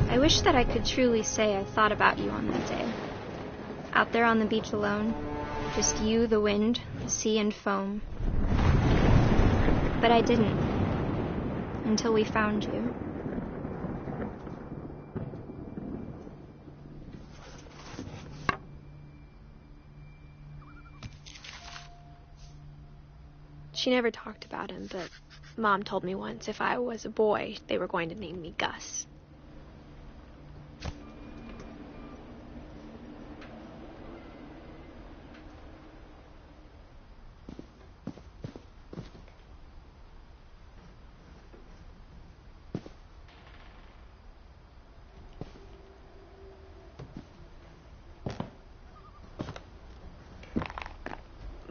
I wish that I could truly say I thought about you on that day. Out there on the beach alone, just you, the wind, the sea, and foam. But I didn't, until we found you. She never talked about him, but Mom told me once if I was a boy, they were going to name me Gus.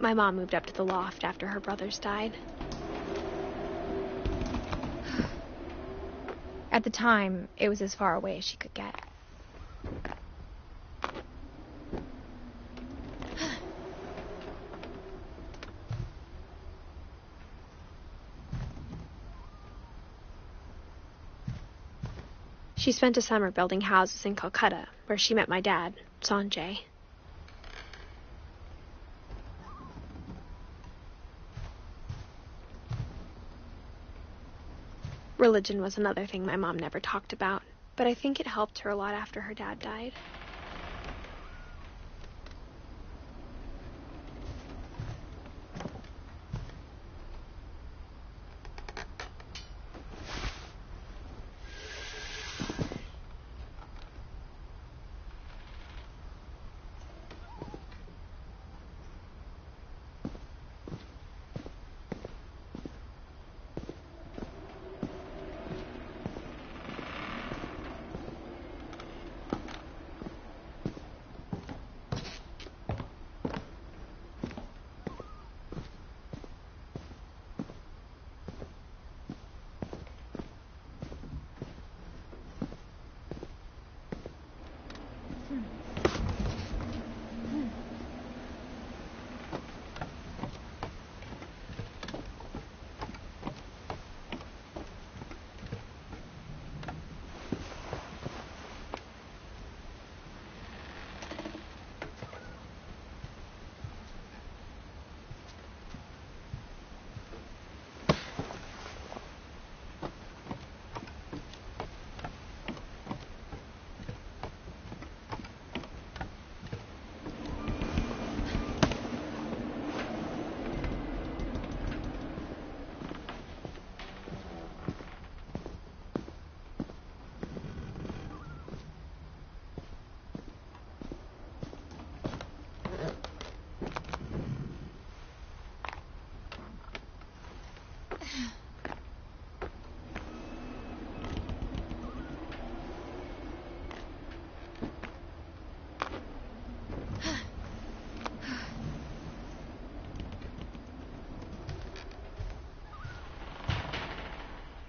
My mom moved up to the loft after her brothers died. At the time, it was as far away as she could get. She spent a summer building houses in Calcutta, where she met my dad, Sanjay. Religion was another thing my mom never talked about, but I think it helped her a lot after her dad died.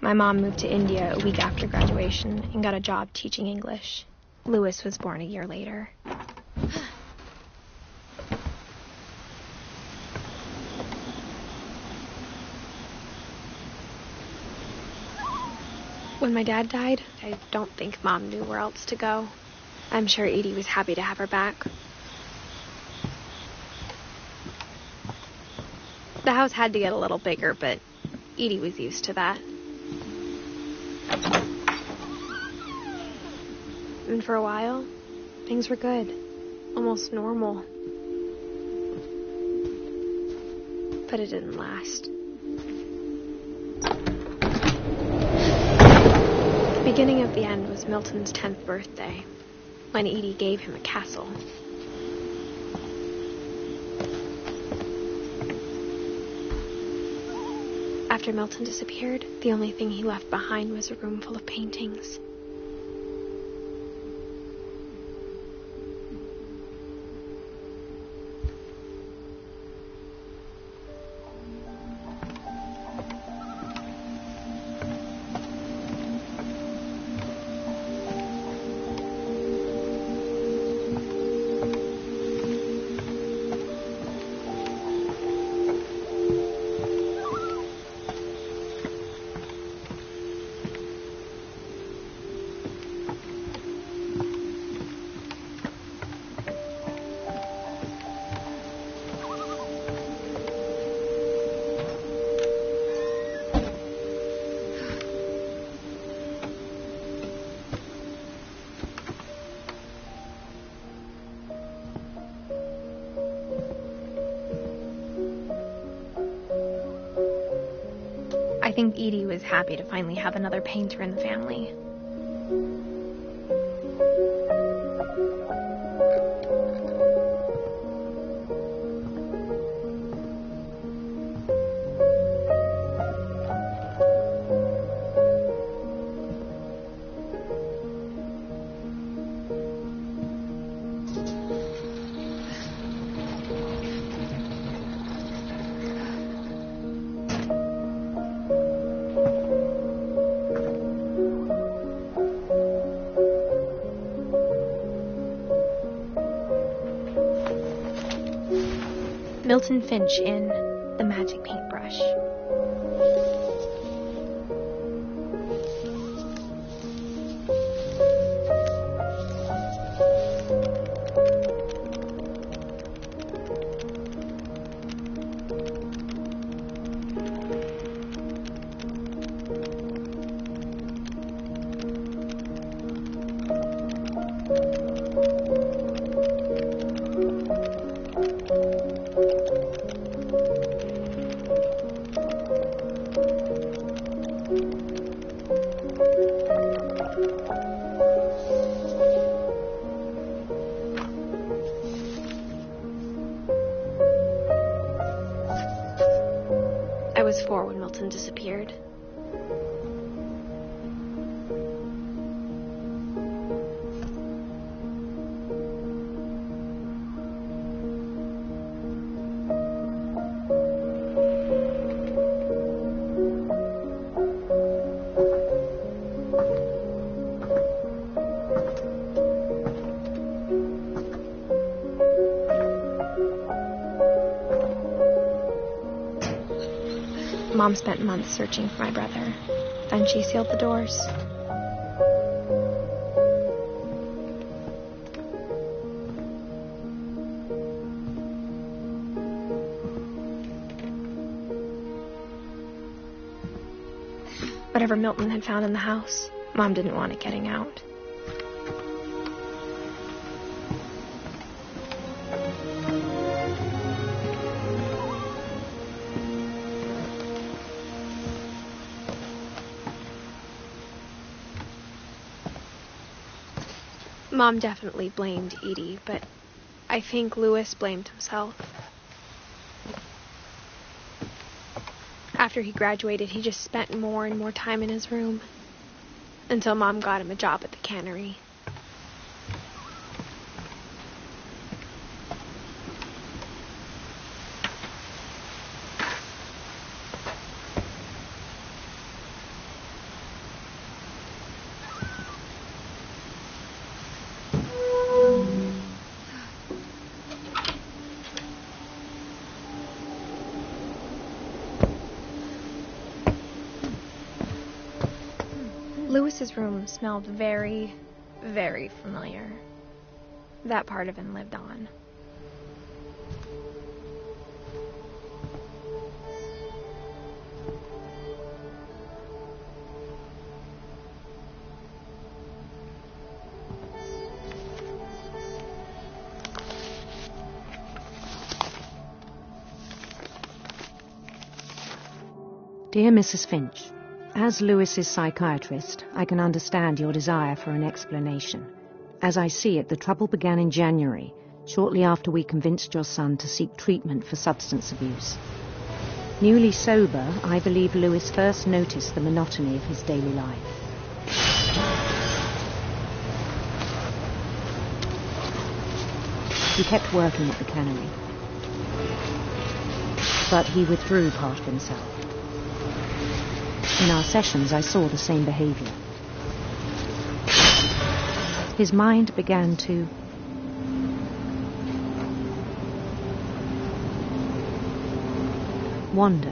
My mom moved to India a week after graduation and got a job teaching English. Louis was born a year later. When my dad died, I don't think Mom knew where else to go. I'm sure Edie was happy to have her back. The house had to get a little bigger, but Edie was used to that. And for a while, things were good, almost normal. But it didn't last. The beginning of the end was Milton's 10th birthday, when Edie gave him a castle. After Milton disappeared, the only thing he left behind was a room full of paintings. I think Edie was happy to finally have another painter in the family. Milton Finch in The Magic Paintbrush. I was 4 when Milton disappeared. Mom spent months searching for my brother. Then she sealed the doors. Whatever Milton had found in the house, Mom didn't want it getting out. Mom definitely blamed Edie, but I think Louis blamed himself. After he graduated, he just spent more and more time in his room, until Mom got him a job at the cannery. Louis's room smelled very, very familiar. That part of him lived on. Dear Mrs. Finch, as Louis's psychiatrist, I can understand your desire for an explanation. As I see it, the trouble began in January, shortly after we convinced your son to seek treatment for substance abuse. Newly sober, I believe Louis first noticed the monotony of his daily life. He kept working at the cannery, but he withdrew part of himself. In our sessions, I saw the same behavior. His mind began to wander.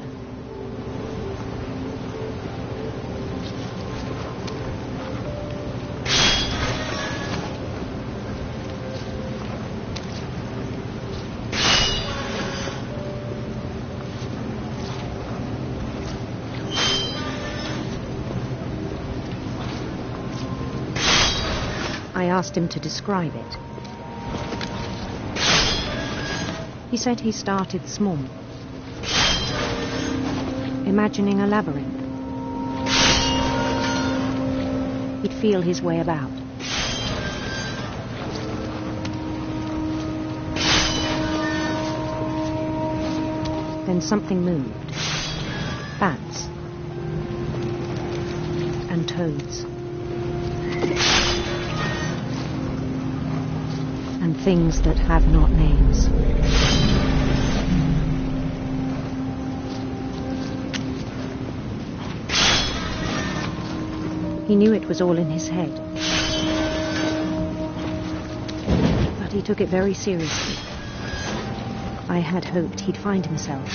I asked him to describe it. He said he started small, imagining a labyrinth. He'd feel his way about. Then something moved. Bats and toads. And things that have not names. He knew it was all in his head, but he took it very seriously. I had hoped he'd find himself.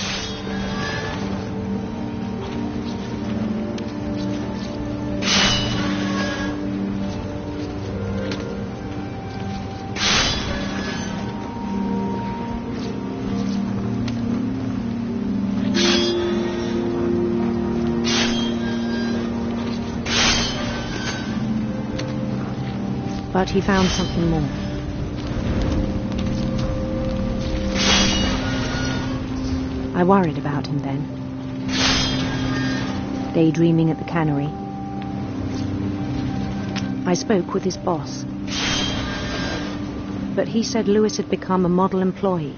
But he found something more. I worried about him then. Daydreaming at the cannery. I spoke with his boss. But he said Lewis had become a model employee.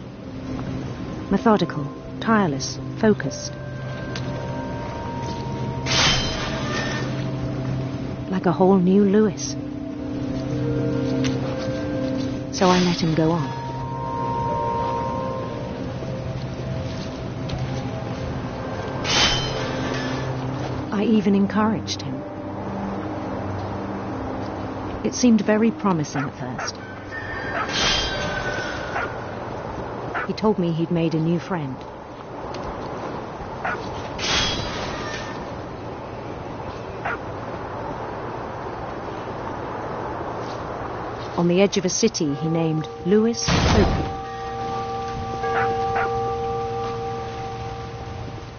Methodical, tireless, focused. Like a whole new Lewis. So I let him go on. I even encouraged him. It seemed very promising at first. He told me he'd made a new friend. On the edge of a city he named Lewis Hope.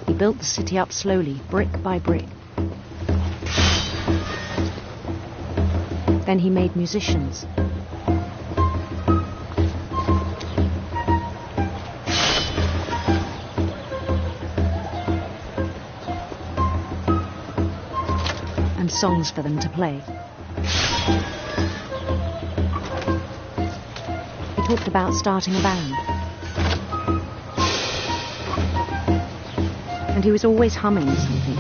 He built the city up slowly, brick by brick. Then he made musicians. And songs for them to play. He talked about starting a band. And he was always humming something.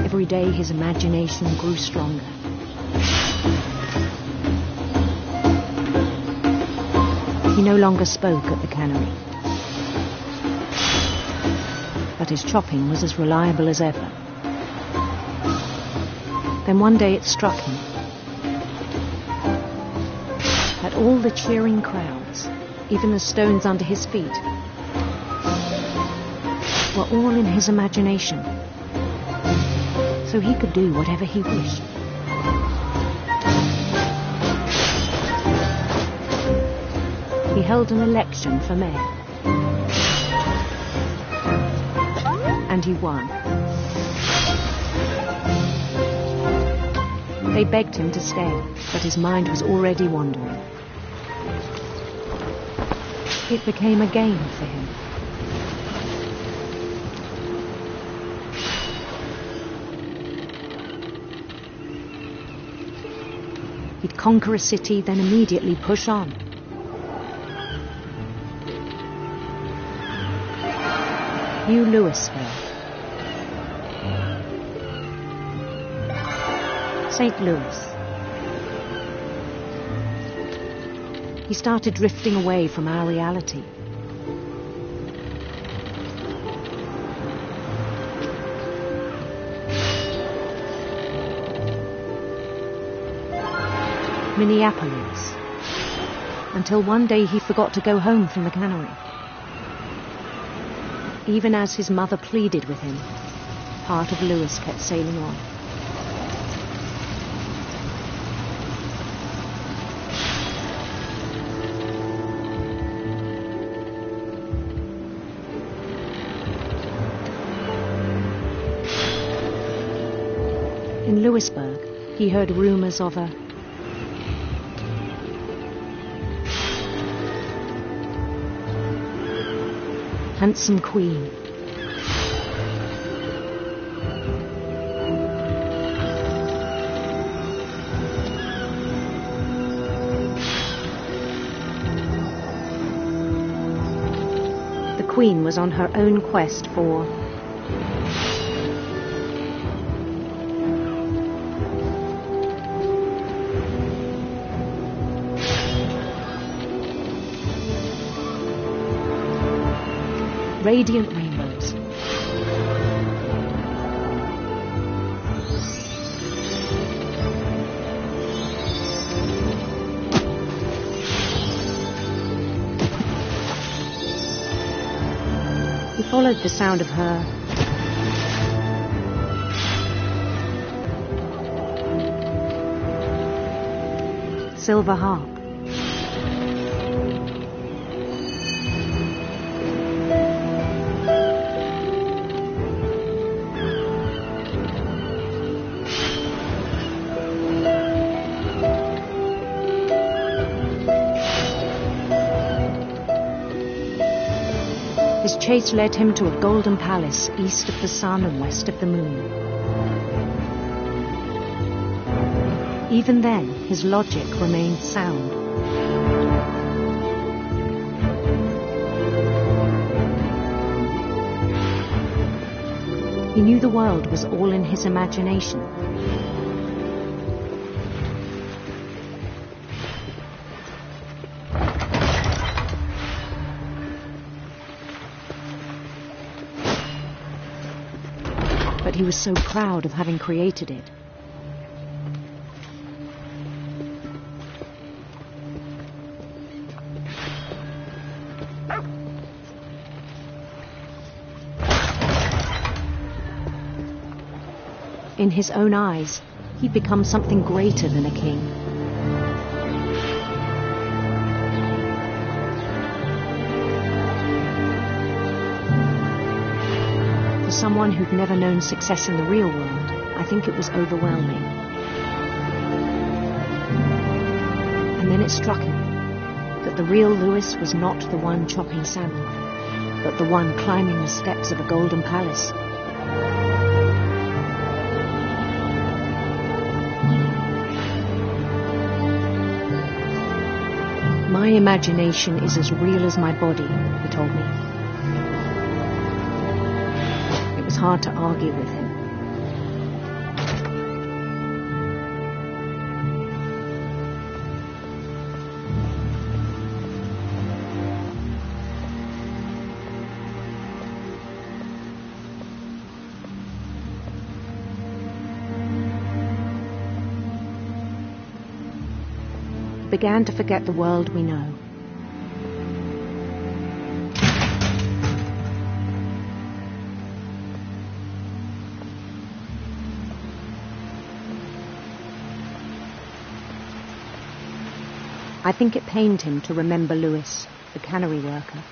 Every day his imagination grew stronger. He no longer spoke at the cannery. But his chopping was as reliable as ever. Then one day it struck him that all the cheering crowds, even the stones under his feet, were all in his imagination, so he could do whatever he wished. He held an election for mayor, and he won. They begged him to stay, but his mind was already wandering. It became a game for him. He'd conquer a city, then immediately push on. New Louisville. St. Louis. He started drifting away from our reality. Minneapolis. Until one day he forgot to go home from the cannery. Even as his mother pleaded with him, part of Lewis kept sailing on. In Louisburg, he heard rumors of a handsome queen. The queen was on her own quest for radiant rainbows. followed the sound of her silver harp. His chase led him to a golden palace east of the sun and west of the moon. Even then, his logic remained sound. He knew the world was all in his imagination. But he was so proud of having created it. In his own eyes, he'd become something greater than a king. For someone who'd never known success in the real world, I think it was overwhelming. And then it struck him that the real Lewis was not the one chopping salmon, but the one climbing the steps of a golden palace. My imagination is as real as my body, he told me. It was hard to argue with him. Began to forget the world we know. I think it pained him to remember Lewis, the cannery worker.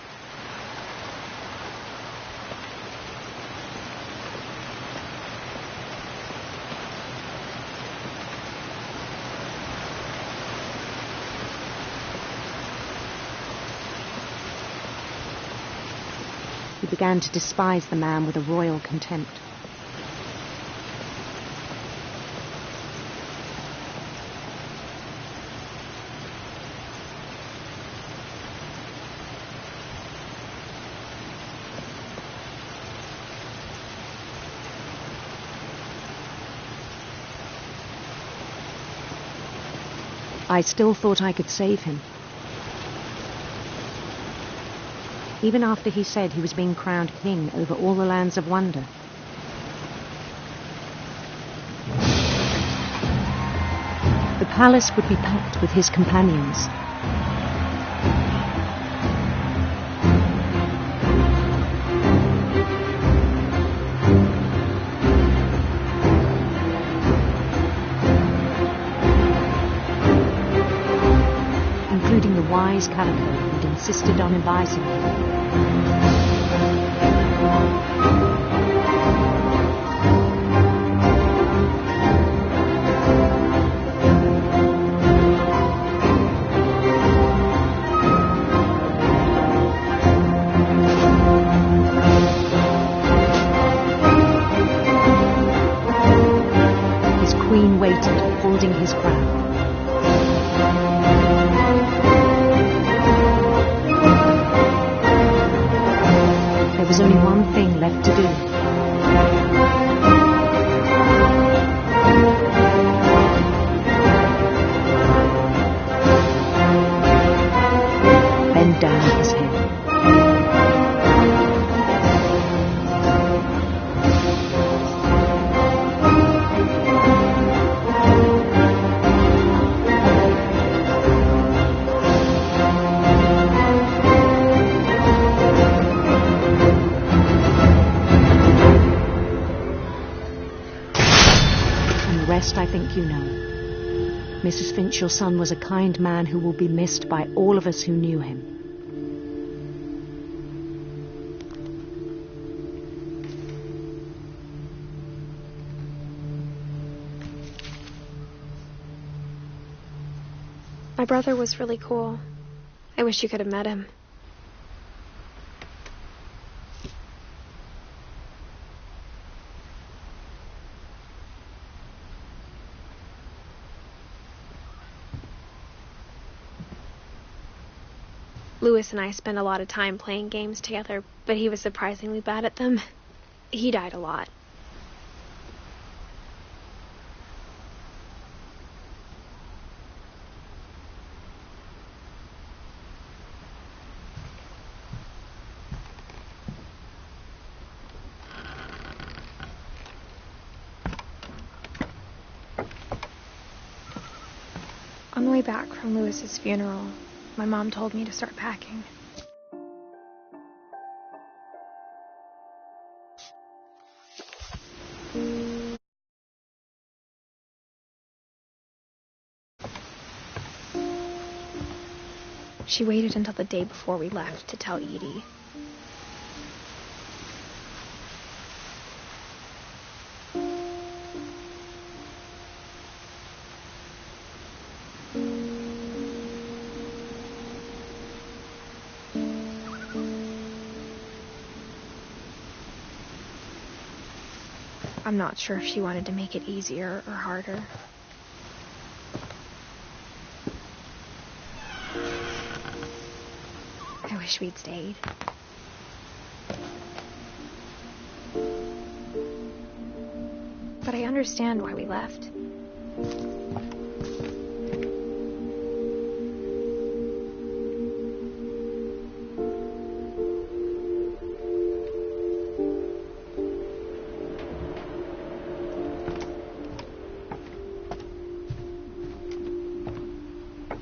He began to despise the man with a royal contempt. I still thought I could save him. Even after he said he was being crowned king over all the lands of wonder. The palace would be packed with his companions. Including the wise Calico who'd insisted on advising him. His queen waited, holding his crown. There was only one thing left to do. Bend down his head. rest, I think you know. Mrs. Finch, your son was a kind man who will be missed by all of us who knew him. My brother was really cool. I wish you could have met him. Louis and I spent a lot of time playing games together, but he was surprisingly bad at them. He died a lot. On the way back from Louis's funeral, my mom told me to start packing. She waited until the day before we left to tell Edie. I'm not sure if she wanted to make it easier or harder. I wish we'd stayed. But I understand why we left.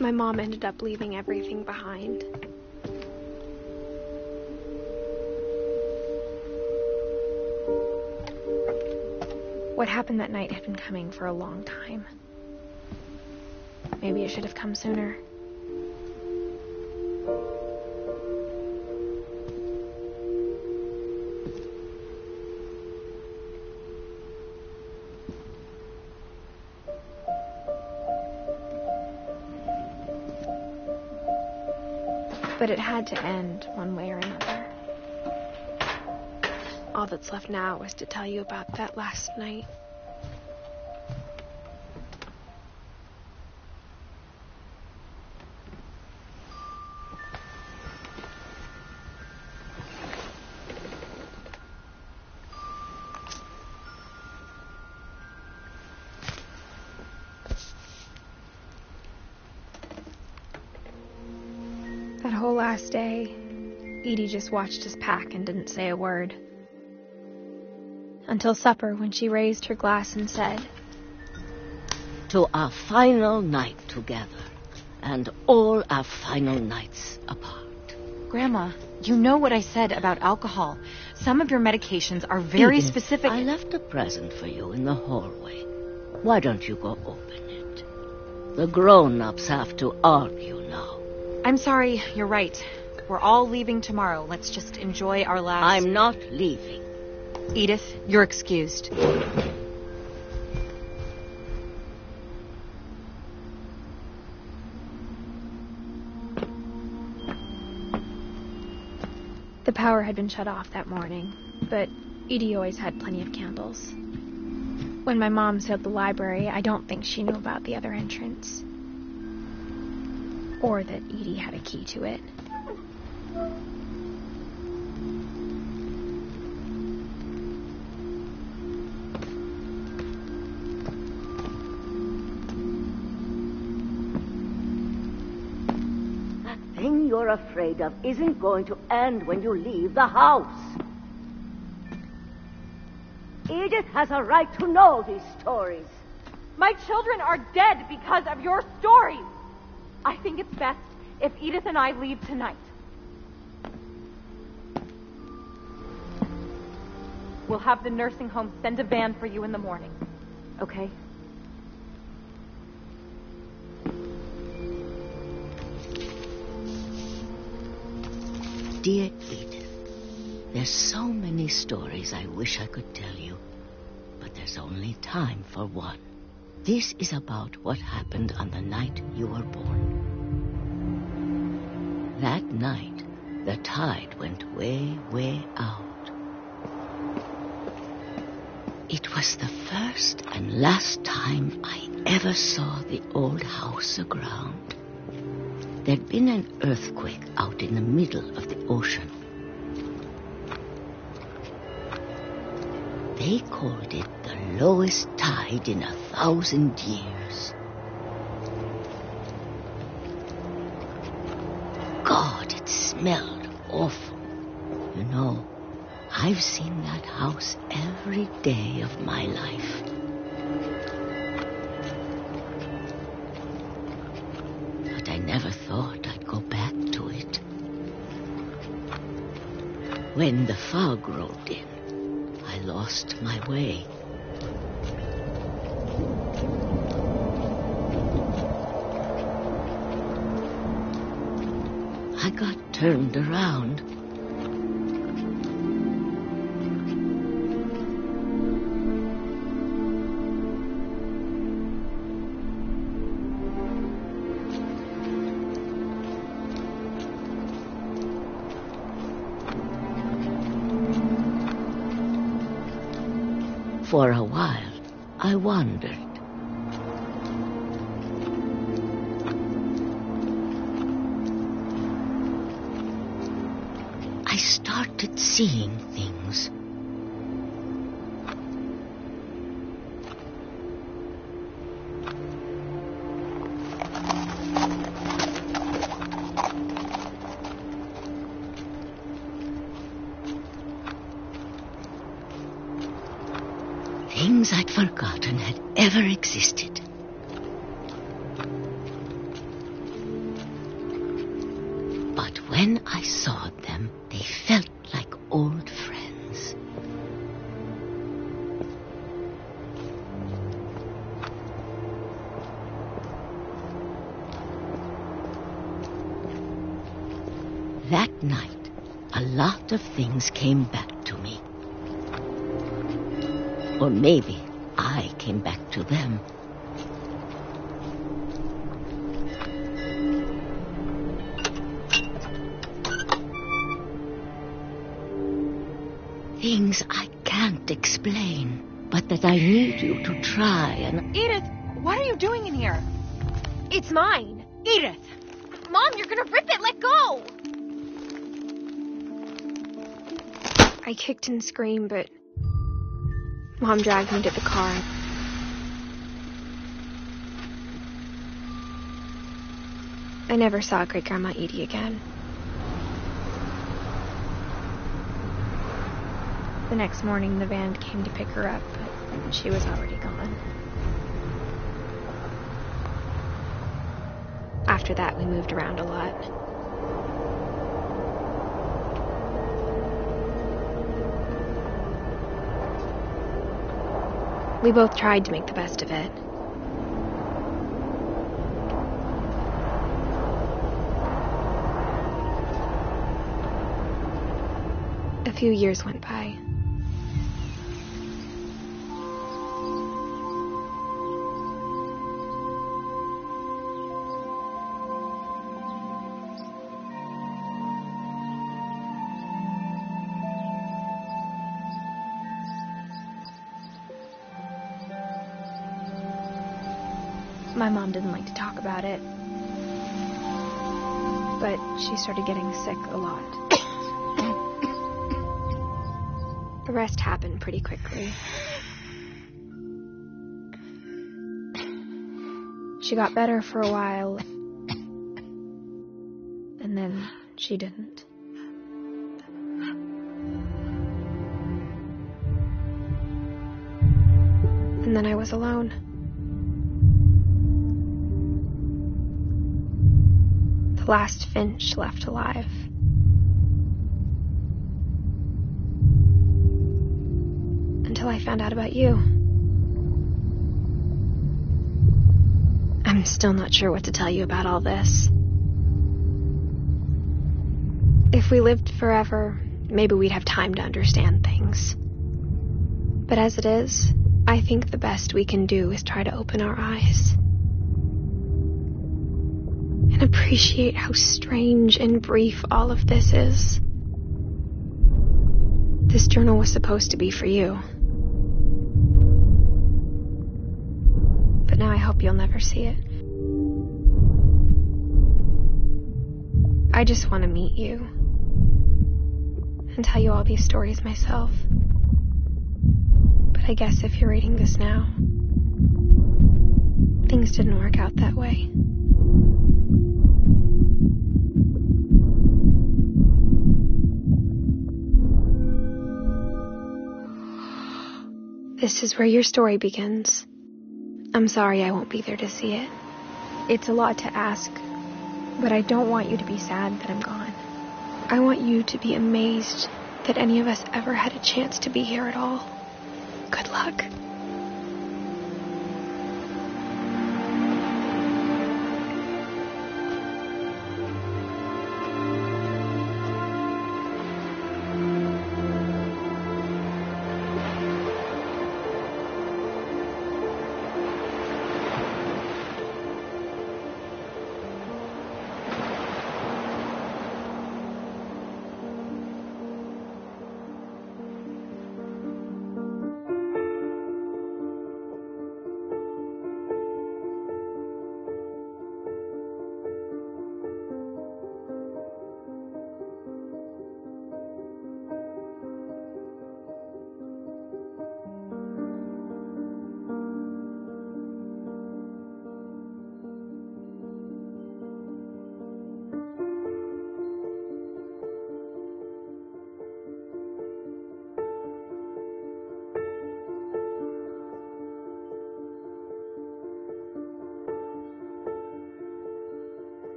My mom ended up leaving everything behind. What happened that night had been coming for a long time. Maybe it should have come sooner. But it had to end one way or another. All that's left now is to tell you about that last night. That whole last day, Edie just watched us pack and didn't say a word. Until supper, when she raised her glass and said, "To our final night together, and all our final nights apart." Grandma, you know what I said about alcohol. Some of your medications are very Edith, specific. I left a present for you in the hallway. Why don't you go open it? The grown-ups have to argue now. I'm sorry, you're right. We're all leaving tomorrow. Let's just enjoy our last... I'm not leaving. Edith, you're excused. The power had been shut off that morning, but Edie always had plenty of candles. When my mom sealed the library, I don't think she knew about the other entrance. Or that Edie had a key to it. That thing you're afraid of isn't going to end when you leave the house. Edith has a right to know these stories. My children are dead because of your stories. I think it's best if Edith and I leave tonight. We'll have the nursing home send a van for you in the morning. Okay? Dear Edith, there's so many stories I wish I could tell you, but there's only time for one. This is about what happened on the night you were born. That night, the tide went way, way out. It was the first and last time I ever saw the old house aground. There'd been an earthquake out in the middle of the ocean. They called it the lowest tide in 1,000 years. God, it smelled awful. You know, I've seen that house every day of my life. But I never thought I'd go back to it. When the fog rolled in, I lost my way. I got turned around. For a while, I wandered. I started seeing things. Things I'd forgotten had ever existed. But when I saw them, they felt like old friends. That night, a lot of things came back to me. Or maybe I came back to them. Things I can't explain, but that I need you to try and... Edith, what are you doing in here? It's mine. Edith! Mom, you're gonna rip it. Let go! I kicked and screamed, but Mom dragged me to the car. I never saw Great-Grandma Edie again. The next morning, the van came to pick her up, but she was already gone. After that, we moved around a lot. We both tried to make the best of it. A few years went by. My mom didn't like to talk about it, but she started getting sick a lot. The rest happened pretty quickly. She got better for a while, and then she didn't. And then I was alone. The last Finch left alive. Until I found out about you. I'm still not sure what to tell you about all this. If we lived forever, maybe we'd have time to understand things. But as it is, I think the best we can do is try to open our eyes and appreciate how strange and brief all of this is. This journal was supposed to be for you. But now I hope you'll never see it. I just want to meet you and tell you all these stories myself. But I guess if you're reading this now, things didn't work out that way. This is where your story begins. I'm sorry I won't be there to see it. It's a lot to ask, but I don't want you to be sad that I'm gone. I want you to be amazed that any of us ever had a chance to be here at all. Good luck.